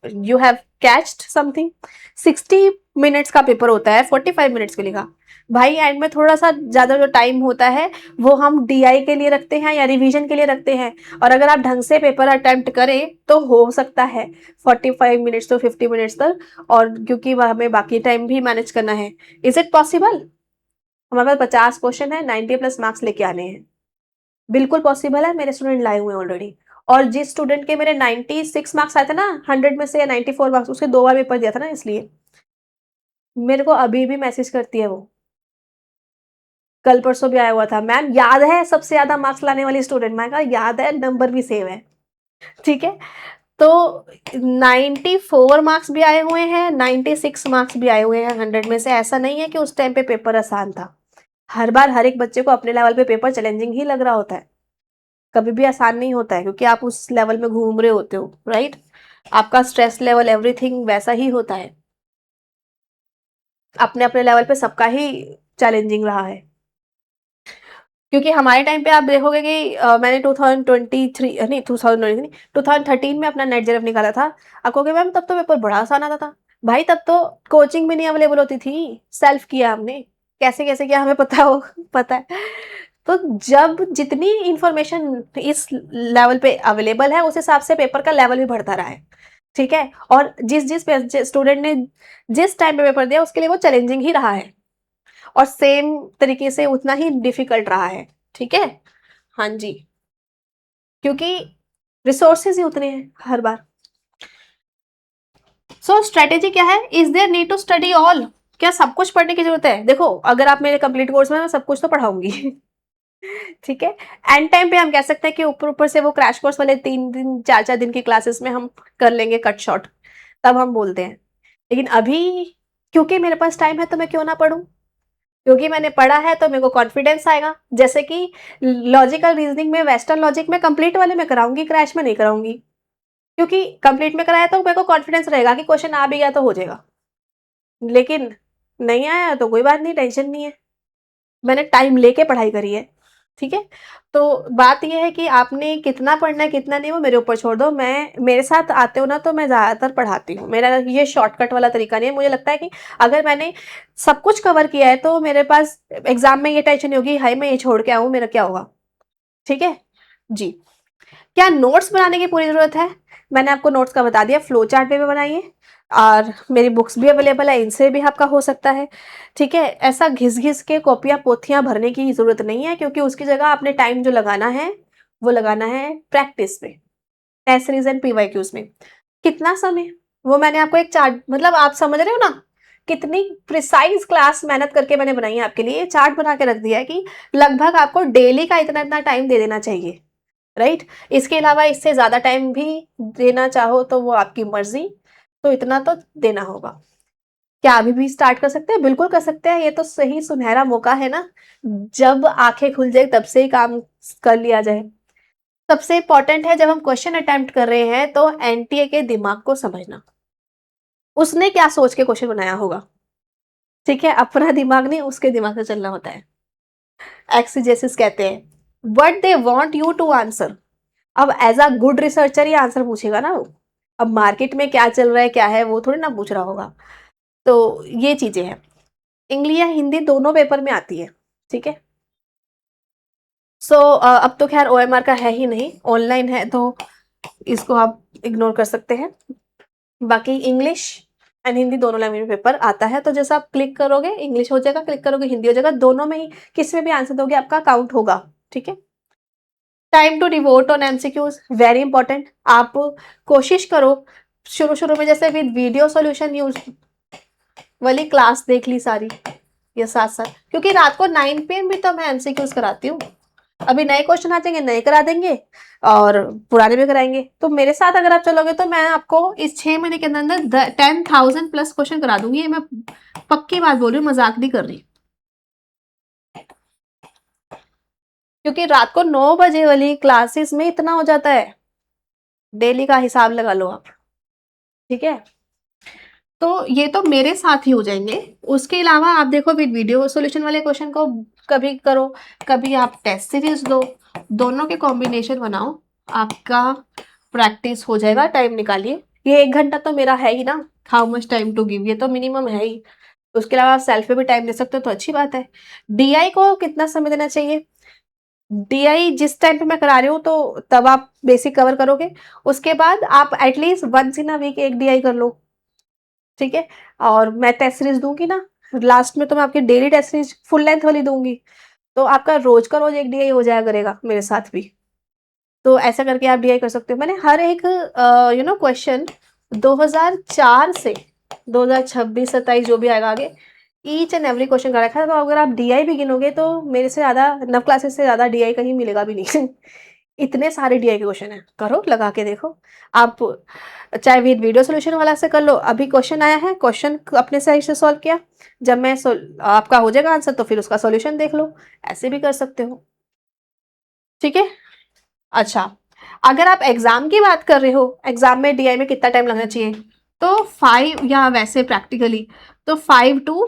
You have catched something. 60 minutes का पेपर होता है, 45 मिनट्स क्यों लिखा? भाई एंड में थोड़ा सा ज्यादा जो टाइम होता है वो हम डीआई के लिए रखते हैं या रिवीजन के लिए रखते हैं, और अगर आप ढंग से पेपर अटेम्प्ट करें तो हो सकता है 45 मिनट्स to 50 मिनट्स तक, और क्योंकि वह हमें बाकी टाइम भी मैनेज करना है। Is it possible? हमारे पास 50 क्वेश्चन है, 90 प्लस मार्क्स लेके आने हैं। बिल्कुल पॉसिबल है, मेरे स्टूडेंट लाए हुए हैं ऑलरेडी। और जिस स्टूडेंट के मेरे 96 मार्क्स आए थे ना 100 में से, या 94 मार्क्स, उसके 2 बार पेपर दिया था ना, इसलिए मेरे को अभी भी मैसेज करती है वो। कल परसों भी आया हुआ था, मैम याद है सबसे ज्यादा मार्क्स लाने वाली स्टूडेंट? मैं कहा याद है, नंबर भी सेव है। ठीक है, तो 94 मार्क्स भी आए हुए हैं, 96 मार्क्स भी आए हुए हैं 100 में से। ऐसा नहीं है कि उस टाइम पे पेपर आसान था। हर बार हर एक बच्चे को अपने लेवल पे पेपर चैलेंजिंग ही लग रहा होता है, कभी भी आसान नहीं होता है, क्योंकि आप उस लेवल में घूम रहे होते हो। राइट, आपका स्ट्रेस लेवल एवरीथिंग वैसा ही होता है, अपने अपने लेवल पे सबका ही चैलेंजिंग रहा है। क्योंकि हमारे टाइम पे आप देखोगे कि मैंने 2023 नहीं 2000 नहीं 2013 में अपना नेट जेआरएफ निकाला था। आप कहोगे मैम तब तो पेपर बड़ा आसान आता था। भाई तब तो कोचिंग भी नहीं अवेलेबल होती थी, सेल्फ किया हमने, कैसे कैसे किया हमें पता हो, पता है। तो जब जितनी इंफॉर्मेशन इस लेवल पे अवेलेबल है उस हिसाब से पेपर का लेवल भी बढ़ता रहा है। ठीक है, और जिस जिस स्टूडेंट ने जिस टाइम पे पेपर दिया उसके लिए वो चैलेंजिंग ही रहा है, और सेम तरीके से उतना ही डिफिकल्ट रहा है। ठीक है, हाँ जी, क्योंकि रिसोर्सेज ही उतने हैं हर बार। सो स्ट्रेटेजी क्या है, is there need to study all, क्या सब कुछ पढ़ने की जरूरत है? देखो अगर आप मेरे कंप्लीट कोर्स में, मैं सब कुछ तो पढ़ाऊंगी ठीक है। एंड टाइम पे हम कह सकते हैं कि ऊपर ऊपर से वो क्रैश कोर्स वाले 3 दिन 4 4 दिन की क्लासेस में हम कर लेंगे कट शॉर्ट, तब हम बोलते हैं। लेकिन अभी क्योंकि मेरे पास टाइम है तो मैं क्यों ना पढूं, क्योंकि मैंने पढ़ा है तो मेरे को कॉन्फिडेंस आएगा। जैसे कि लॉजिकल रीजनिंग में, वेस्टर्न लॉजिक में कंप्लीट वाले में कराऊंगी, क्रैश में नहीं कराऊंगी, क्योंकि कंप्लीट में कराया तो मेरे को कॉन्फिडेंस रहेगा कि क्वेश्चन आ भी गया तो हो जाएगा। लेकिन नहीं आया तो कोई बात नहीं, टेंशन नहीं है, मैंने टाइम लेके पढ़ाई करी है। ठीक है, तो बात ये है कि आपने कितना पढ़ना है कितना नहीं वो मेरे ऊपर छोड़ दो। मैं, मेरे साथ आते हो ना तो मैं ज़्यादातर पढ़ाती हूँ, मेरा ये शॉर्टकट वाला तरीका नहीं है। मुझे लगता है कि अगर मैंने सब कुछ कवर किया है तो मेरे पास एग्जाम में ये टेंशन नहीं होगी, हाय मैं ये छोड़ के आऊँ मेरा क्या होगा। ठीक है जी। क्या नोट्स बनाने की पूरी ज़रूरत है? मैंने आपको नोट्स का बता दिया, फ्लो चार्ट पे भी बनाइए, और मेरी बुक्स भी अवेलेबल है, इनसे भी आपका हो सकता है। ठीक है, ऐसा घिस घिस के कॉपियाँ पोथियाँ भरने की ज़रूरत नहीं है, क्योंकि उसकी जगह आपने टाइम जो लगाना है वो लगाना है प्रैक्टिस में, टेस्ट सीरीज एंड पीवाईक्यूज में। कितना समय, वो मैंने आपको एक चार्ट, मतलब आप समझ रहे हो ना कितनी प्रिसाइज क्लास मेहनत करके मैंने बनाई है आपके लिए, चार्ट बना के रख दिया है कि लगभग आपको डेली का इतना इतना टाइम दे देना चाहिए, राइट। इसके अलावा इससे ज़्यादा टाइम भी देना चाहो तो वो आपकी मर्जी, तो इतना तो देना होगा। क्या अभी भी स्टार्ट कर सकते हैं? बिल्कुल कर सकते हैं, ये तो सही सुनहरा मौका है ना, जब आंखें खुल जाए तब से ही काम कर लिया जाए। सबसे इंपॉर्टेंट है जब हम क्वेश्चन अटेम्प्ट कर रहे हैं तो एनटीए के दिमाग को समझना, उसने क्या सोच के क्वेश्चन बनाया होगा। ठीक है, अपना दिमाग नहीं, उसके दिमाग से चलना होता है। एक्सीजेसिस कहते हैं what they want you to answer. अब as a good researcher he answer पूछेगा ना वो, अब मार्केट में क्या चल रहा है क्या है वो थोड़ी ना पूछ रहा होगा। तो ये चीजें हैं, इंग्लिश या हिंदी दोनों पेपर में आती है। ठीक है, सो अब तो खैर ओएमआर का है ही नहीं, ऑनलाइन है तो इसको आप इग्नोर कर सकते हैं। बाकी इंग्लिश एंड हिंदी दोनों लैंग्वेज में पेपर आता है, तो जैसा आप क्लिक करोगे इंग्लिश हो जाएगा, क्लिक करोगे हिंदी हो जाएगा, दोनों में ही किस में भी आंसर दोगे आपका काउंट होगा। ठीक है, time to devote on MCQs very important. आप कोशिश करो शुरू शुरू में जैसे विद वीडियो सॉल्यूशन यूज वाली क्लास देख ली सारी, ये साथ साथ, क्योंकि रात को 9 PM भी तो मैं एमसीक्यूज कराती हूँ। अभी नए क्वेश्चन आ जाएंगे, नए करा देंगे और पुराने भी कराएंगे। तो मेरे साथ अगर आप चलोगे तो मैं आपको इस 6 महीने के अंदर अंदर 10,000+ क्वेश्चन करा दूंगी, ये मैं पक्की बात बोल रही हूँ, मजाक नहीं कर रही। क्योंकि रात को 9 बजे वाली क्लासेस में इतना हो जाता है, डेली का हिसाब लगा लो आप। ठीक है, तो ये तो मेरे साथ ही हो जाएंगे। उसके अलावा आप देखो वीडियो सॉल्यूशन वाले क्वेश्चन को कभी करो, कभी आप टेस्ट सीरीज दो, दोनों के कॉम्बिनेशन बनाओ, आपका प्रैक्टिस हो जाएगा। टाइम निकालिए, ये 1 घंटा तो मेरा है ही ना, how much time to give, ये तो मिनिमम है ही। उसके अलावा आप सेल्फ पे भी टाइम दे सकते हो तो अच्छी बात है। डीआई को कितना समय देना चाहिए? डीआई जिस टाइम पे मैं करा रही हूँ तो तब आप बेसिक कवर करोगे, उसके बाद आप at least once in a week एक डीआई कर लो। ठीक है, और मैं टेस्ट सीरीज दूंगी ना लास्ट में, तो मैं आपकी daily test series full length वाली दूंगी, तो आपका रोज का रोज एक डीआई हो जाया करेगा मेरे साथ भी। तो ऐसा करके आप डीआई कर सकते हो। मैंने हर एक क्वेश्चन 2004 से 2026 27 जो भी आएगा आगे, ईच एंड एवरी क्वेश्चन कर रखा है। तो अगर आप डीआई भी गिनोगे तो मेरे से ज़्यादा 9 क्लासेस से ज़्यादा डीआई कहीं मिलेगा भी नहीं इतने सारे डीआई के क्वेश्चन हैं, करो लगा के देखो आप, चाहे विद वीडियो सोल्यूशन वाला से कर लो। अभी क्वेश्चन आया है, क्वेश्चन अपने सही से सॉल्व किया, जब मैं आपका हो जाएगा आंसर तो फिर उसका सॉल्यूशन देख लो, ऐसे भी कर सकते हो। ठीक है, अच्छा अगर आप एग्जाम की बात कर रहे हो, एग्जाम में डीआई में कितना टाइम लगना चाहिए, तो 5, या वैसे प्रैक्टिकली तो 5 to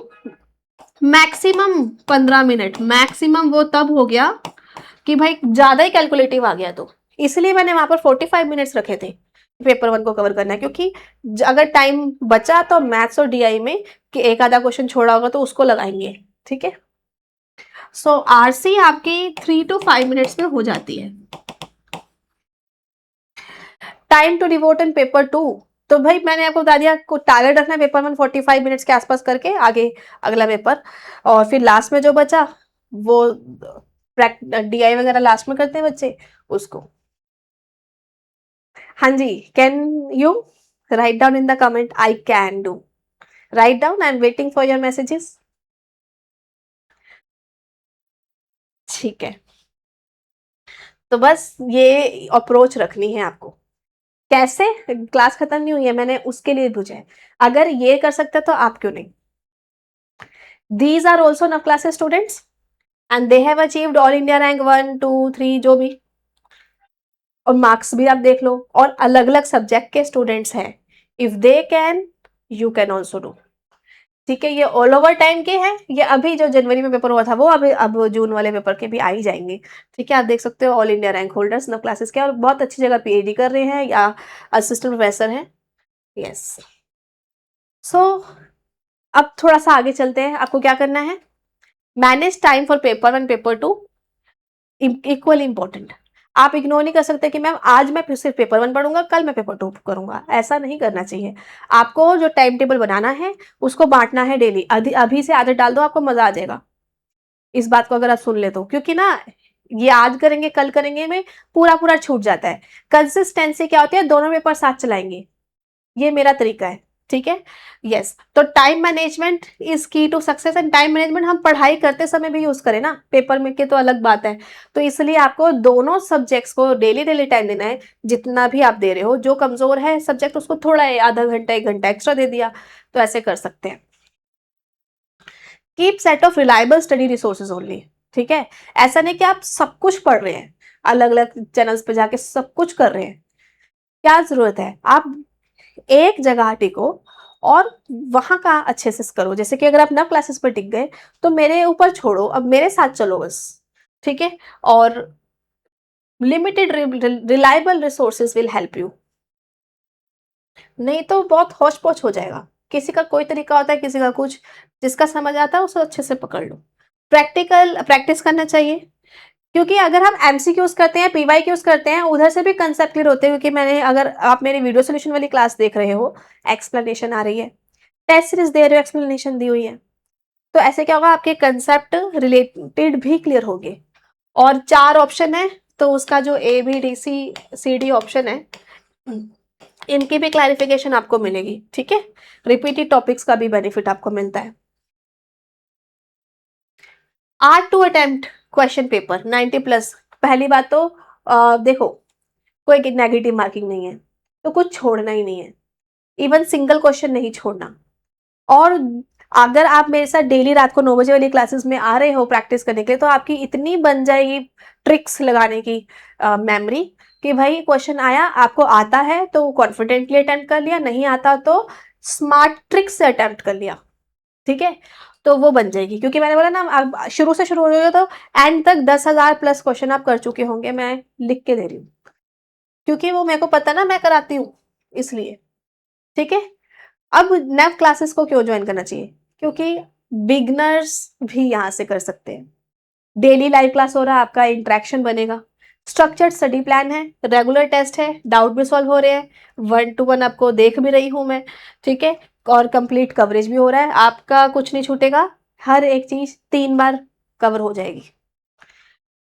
मैक्सिमम 15 मिनट, मैक्सिमम वो तब हो गया कि भाई ज्यादा ही कैलकुलेटिव आ गया, तो इसलिए मैंने वहां पर 45 मिनट्स रखे थे पेपर 1 को कवर करना है। क्योंकि अगर टाइम बचा तो मैथ्स और डीआई में कि एक आधा क्वेश्चन छोड़ा होगा तो उसको लगाएंगे। ठीक है, सो आरसी आपकी 3 to 5 मिनट्स में हो जाती है। Time to devote in paper 2, तो भाई मैंने आपको बता दिया टारगेट रखना है पेपर 1 45 मिनट्स के आसपास करके आगे अगला पेपर, और फिर लास्ट में जो बचा वो डीआई वगैरह लास्ट में करते हैं बच्चे उसको। हाँ जी, can you Write down in the comment, I can do. Write down, I'm waiting for your messages. ठीक है, तो बस ये अप्रोच रखनी है आपको। कैसे? क्लास खत्म नहीं हुई है, मैंने उसके लिए पूछा है। अगर ये कर सकते तो आप क्यों नहीं? दीज आर ऑल्सो नव classes students and they have achieved all India rank 1 2 3 जो भी, और मार्क्स भी आप देख लो, और अलग अलग सब्जेक्ट के स्टूडेंट्स हैं। If they can, you can also do. ठीक है, ये ऑल ओवर टाइम के हैं, ये अभी जो जनवरी में पेपर हुआ था वो अभी अब जून वाले पेपर के भी आ ही जाएंगे। ठीक है, आप देख सकते हो ऑल इंडिया रैंक होल्डर्स नव क्लासेस के, और बहुत अच्छी जगह पीएचडी कर रहे हैं या असिस्टेंट प्रोफेसर हैं। यस, सो अब थोड़ा सा आगे चलते हैं। आपको क्या करना है? Manage time for paper 1 paper 2, equally important. आप इग्नोर नहीं कर सकते कि मैम आज मैं फिर सिर्फ पेपर 1 पढ़ूंगा, कल मैं पेपर 2 करूंगा। ऐसा नहीं करना चाहिए। आपको जो टाइम टेबल बनाना है उसको बांटना है डेली। अभी से आदत डाल दो, आपको मजा आ जाएगा इस बात को अगर आप सुन ले तो। क्योंकि ना, ये आज करेंगे कल करेंगे में पूरा पूरा छूट जाता है। कंसिस्टेंसी क्या होती है? दोनों पेपर साथ चलाएंगे, ये मेरा तरीका है। ठीक है, यस। तो time management is key to success, and time management हम पढ़ाई करते समय भी यूज करें ना, पेपर में के तो अलग बात है। तो इसलिए आपको दोनों सब्जेक्ट्स को डेली डेली टाइम देना है, जितना भी आप दे रहे हो। जो कमजोर है सब्जेक्ट उसको थोड़ा आधा घंटा 1 घंटा एक्स्ट्रा दे दिया, तो ऐसे कर सकते हैं। Keep set of reliable study resources only. ठीक है, ऐसा नहीं कि आप सब कुछ पढ़ रहे हैं, अलग अलग चैनल्स पे जाके सब कुछ कर रहे हैं। क्या जरूरत है? आप एक जगह टिको और वहां का अच्छे से करो। जैसे कि अगर आप नव क्लासेस पर टिक गए तो मेरे ऊपर छोड़ो, अब मेरे साथ चलो बस। ठीक है, और limited reliable resources will help you. नहीं तो बहुत हौच पौच हो जाएगा। किसी का कोई तरीका होता है, किसी का कुछ। जिसका समझ आता है उसको अच्छे से पकड़ लो। प्रैक्टिकल प्रैक्टिस करना चाहिए, क्योंकि अगर हम एमसीक्यूज करते हैं, पीवाईक्यूज करते हैं, उधर से भी कंसेप्ट क्लियर होते हैं। क्योंकि मैंने, अगर आप मेरी वीडियो सोल्यूशन वाली क्लास देख रहे हो, एक्सप्लेनेशन आ रही है, टेस्ट सीरीज दे रहे हो, एक्सप्लेनेशन दी हुई है। तो ऐसे क्या होगा, आपके कंसेप्ट रिलेटेड भी क्लियर होंगे। और 4 ऑप्शन है, तो उसका जो ABDC CD ऑप्शन है, इनकी भी क्लैरिफिकेशन आपको मिलेगी। ठीक है, रिपीटेड टॉपिक्स का भी बेनिफिट आपको मिलता है। Art to attempt question paper 90+। पहली बात तो देखो, कोई नेगेटिव मार्किंग नहीं है, तो कुछ छोड़ना ही नहीं है। इवन सिंगल क्वेश्चन नहीं छोड़ना। और अगर आप मेरे साथ डेली रात को 9 बजे वाली क्लासेस में आ रहे हो प्रैक्टिस करने के लिए, तो आपकी इतनी बन जाएगी ट्रिक्स लगाने की मेमोरी, कि भाई क्वेश्चन आया, आपको आता है तो कॉन्फिडेंटली अटेम्प्ट कर लिया, नहीं आता तो स्मार्ट ट्रिक्स से अटेम्प्ट कर लिया। ठीक है, तो वो बन जाएगी। क्योंकि मैंने बोला ना, आप शुरू से शुरू हो जाएगा तो एंड तक 10,000+ क्वेश्चन आप कर चुके होंगे, मैं लिख के दे रही हूँ। क्योंकि वो मेरे को पता ना, मैं कराती हूँ इसलिए। ठीक है, अब नव क्लासेस को क्यों ज्वाइन करना चाहिए? क्योंकि बिगनर्स भी यहाँ से कर सकते हैं। डेली लाइव क्लास हो रहा है, आपका इंटरेक्शन बनेगा, स्ट्रक्चर्ड स्टडी प्लान है, रेगुलर टेस्ट है, डाउट भी सॉल्व हो रहे हैं, 1-to-1 आपको देख भी रही हूँ मैं। ठीक है, और कंप्लीट कवरेज भी हो रहा है, आपका कुछ नहीं छूटेगा, हर एक चीज 3 बार कवर हो जाएगी।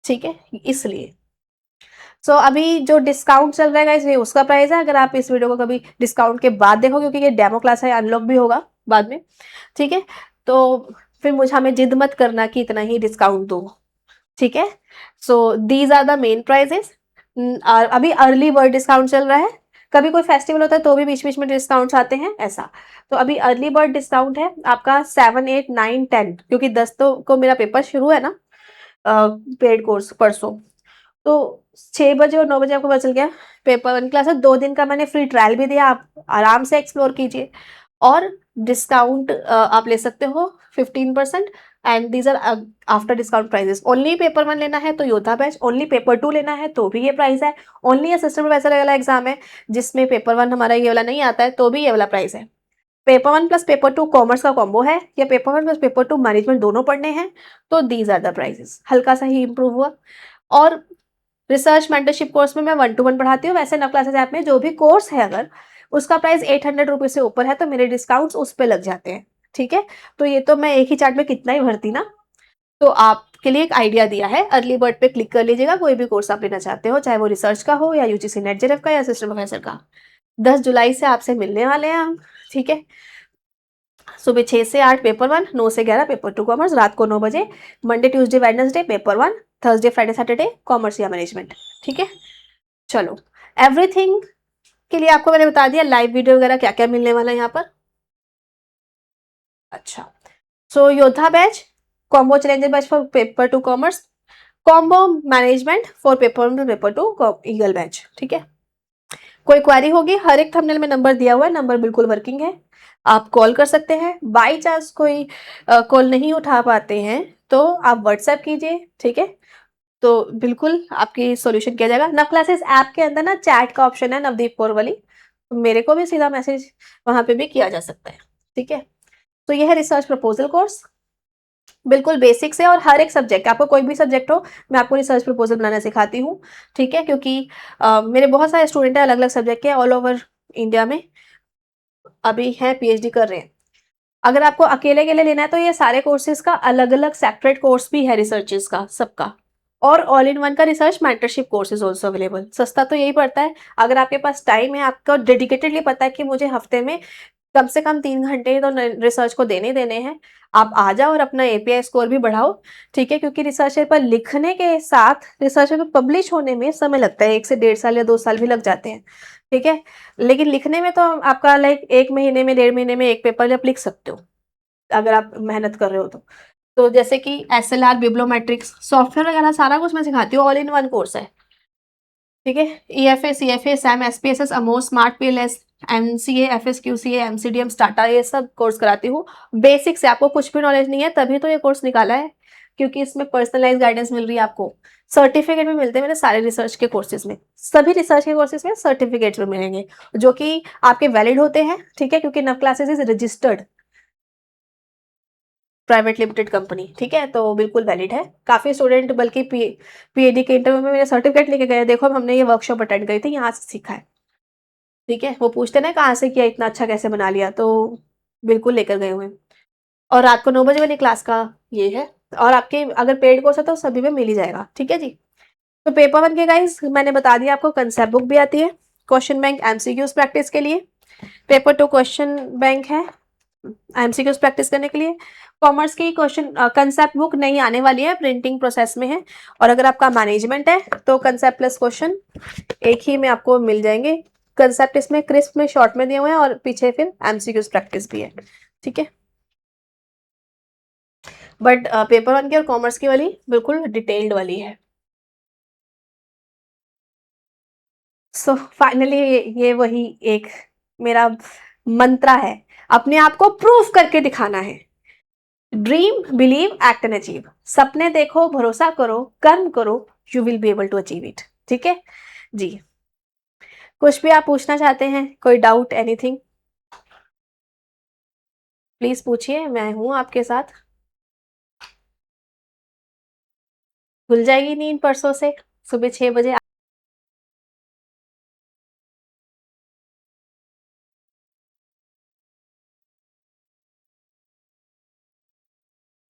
ठीक है, इसलिए अभी जो डिस्काउंट चल रहा है गाइस, ये उसका प्राइस है। अगर आप इस वीडियो को कभी डिस्काउंट के बाद देखो, क्योंकि ये डेमो क्लास है, अनलॉक भी होगा बाद में। ठीक है, तो फिर हमें जिद मत करना कि इतना ही डिस्काउंट दो। ठीक है, these are the main prices. अभी अर्ली बर्ड डिस्काउंट चल रहा है। कभी कोई फेस्टिवल होता है तो भी बीच बीच में डिस्काउंट्स आते हैं, ऐसा। तो अभी अर्ली बर्ड डिस्काउंट है आपका 7 8 9 10, क्योंकि 10 तो को मेरा पेपर शुरू है ना, पेड कोर्स परसों। तो 6 बजे और 9 बजे आपको पता चल गया पेपर 1 क्लास है। 2 दिन का मैंने फ्री ट्रायल भी दिया, आप आराम से एक्सप्लोर कीजिए। और डिस्काउंट आप ले सकते हो 15%, and these are after discount prices. Only paper 1 लेना है तो योद्धा बैच, ओनली पेपर 2 लेना है तो भी ये प्राइस है, ओनली असिस्टेंट प्रोफेसर वाला एग्जाम है जिसमें पेपर 1 हमारा ये वाला नहीं आता है तो भी ये वाला प्राइस है। पेपर 1 प्लस पेपर 2 कॉमर्स का कॉम्बो है, या पेपर 1 प्लस पेपर 2 मैनेजमेंट दोनों पढ़ने हैं, तो दीज आर द प्राइजेस। हल्का सा ही इंप्रूव हुआ। और रिसर्च मेंटरशिप कोर्स में मैं 1-to-1 पढ़ाती हूँ। वैसे नव क्लासेस ऐप में जो भी कोर्स है, अगर उसका प्राइस 800 रुपीज से ऊपर है तो मेरे डिस्काउंट्स उस पर लग जाते हैं। ठीक है, तो ये तो मैं एक ही चार्ट में कितना ही भरती ना। तो आपके लिए एक आइडिया दिया है, अर्ली बर्ड पे क्लिक कर लीजिएगा। कोई भी कोर्स आप लेना चाहते हो, चाहे वो रिसर्च का हो या यूजीसी नेट जेआरएफ का या असिस्टेंट प्रोफेसर का, 10 जुलाई से आपसे मिलने वाले हैं हम, ठीक है। सुबह 6 से 8 पेपर 1, 9 से 11 पेपर 2 कॉमर्स, रात को 9 बजे Monday Tuesday Wednesday paper 1, Thursday Friday Saturday commerce या मैनेजमेंट, ठीक है। चलो, एवरीथिंग के लिए आपको मैंने बता दिया, लाइव वीडियो वगैरह क्या क्या मिलने वाला है यहाँ पर। अच्छा, सो योद्धा batch, combo challenger batch for paper 2 commerce, combo management for paper 1 paper 2 eagle batch, ठीक है। कोई क्वेरी होगी, हर एक थंबनेल में नंबर दिया हुआ है, नंबर बिल्कुल वर्किंग है, आप कॉल कर सकते हैं। बाई चांस कोई कॉल नहीं उठा पाते हैं तो आप व्हाट्सएप कीजिए, ठीक है। तो बिल्कुल आपकी सॉल्यूशन किया जाएगा। नव क्लासेस ऐप के अंदर ना चैट का ऑप्शन है, नवदीप कौर वाली, तो मेरे को भी सीधा मैसेज वहां पे भी किया जा सकता है, ठीक है। तो यह है रिसर्च प्रपोजल कोर्स, बिल्कुल बेसिक से, और हर एक सब्जेक्ट, आपको कोई भी सब्जेक्ट हो मैं आपको रिसर्च प्रपोजल बनाना सिखाती हूँ, ठीक है। क्योंकि मेरे बहुत सारे स्टूडेंट हैं अलग अलग सब्जेक्ट के, ऑल ओवर इंडिया में अभी हैं, पीएचडी कर रहे हैं। अगर आपको अकेले के लिए लेना है तो ये सारे कोर्सेज का अलग अलग सेपरेट कोर्स भी है, रिसर्चेस का सबका, और ऑल इन वन का research mentorship course is also available. सस्ता तो यही पड़ता है, अगर आपके पास टाइम है, आपका डेडिकेटेडली पता है कि मुझे हफ्ते में कम से कम 3 घंटे तो रिसर्च को देने हैं, आप आ जाओ और अपना एपीआई स्कोर भी बढ़ाओ, ठीक है। क्योंकि रिसर्च पेपर लिखने के साथ रिसर्च पेपर पब्लिश होने में समय लगता है, 1 से 1.5 साल या 2 साल भी लग जाते हैं, ठीक है। लेकिन लिखने में तो आपका लाइक 1 महीने में, 1.5 महीने में एक पेपर आप लिख सकते हो, अगर आप मेहनत कर रहे हो तो जैसे कि एसएलआर, बिब्लोमेट्रिक्स, सॉफ्टवेयर वगैरह सारा कुछ मैं सिखाती हूँ, ऑल इन वन कोर्स है, ठीक है। EFA, CFA, SEM, SPSS, AMOS, smart PLS, MCA, FSQCA, MCDM, Stata, ये सब कोर्स कराती हूँ। बेसिक से, आपको कुछ भी नॉलेज नहीं है तभी तो ये कोर्स निकाला है, क्योंकि इसमें पर्सनलाइज गाइडेंस मिल रही है आपको। सर्टिफिकेट भी मिलते हैं मेरे सारे रिसर्च के कोर्सेज में, सभी रिसर्च के कोर्सेज में सर्टिफिकेट्स भी मिलेंगे जो कि आपके वैलिड होते हैं, ठीक है। क्योंकि नव classes is registered private limited company, ठीक है, तो बिल्कुल वैलिड है। काफी स्टूडेंट बल्कि पीएडी के इंटरव्यू में मेरे सर्टिफिकेट लेके गए, देखो हमने ये वर्कशॉप अटेंड करी थी, यहाँ से सीखा है, ठीक है। वो पूछते ना कहाँ से किया, इतना अच्छा कैसे बना लिया, तो बिल्कुल लेकर गए हुए हैं। और रात को 9 बजे वाली क्लास का ये है, और आपके अगर पेड कोर्स है तो सभी में मिल ही जाएगा, ठीक है जी। तो पेपर 1 के गाइस मैंने बता दिया आपको, कंसेप्ट बुक भी आती है, क्वेश्चन बैंक एमसीक्यूज प्रैक्टिस के लिए, पेपर 2 क्वेश्चन बैंक है एमसीक्यूज प्रैक्टिस करने के लिए। कॉमर्स की क्वेश्चन कंसेप्ट बुक नहीं आने वाली है, प्रिंटिंग प्रोसेस में है। और अगर आपका मैनेजमेंट है तो कंसेप्ट प्लस क्वेश्चन एक ही में आपको मिल जाएंगे। कंसेप्ट इसमें क्रिस्प में शॉर्ट में दिए हुए हैं, और पीछे फिर एमसीक्यूज प्रैक्टिस भी है, ठीक है। बट पेपर 1 की और कॉमर्स की वाली बिल्कुल डिटेल्ड वाली है। सो फाइनली ये वही एक मेरा मंत्रा है, अपने आप को प्रूफ करके दिखाना है। Dream, believe, act and achieve, सपने देखो, भरोसा करो, कर्म करो, you will be able to achieve it, ठीक है जी। कुछ भी आप पूछना चाहते हैं, कोई डाउट, एनीथिंग, प्लीज पूछिए, मैं हूं आपके साथ। खुल जाएगी नींद परसों से सुबह 6 बजे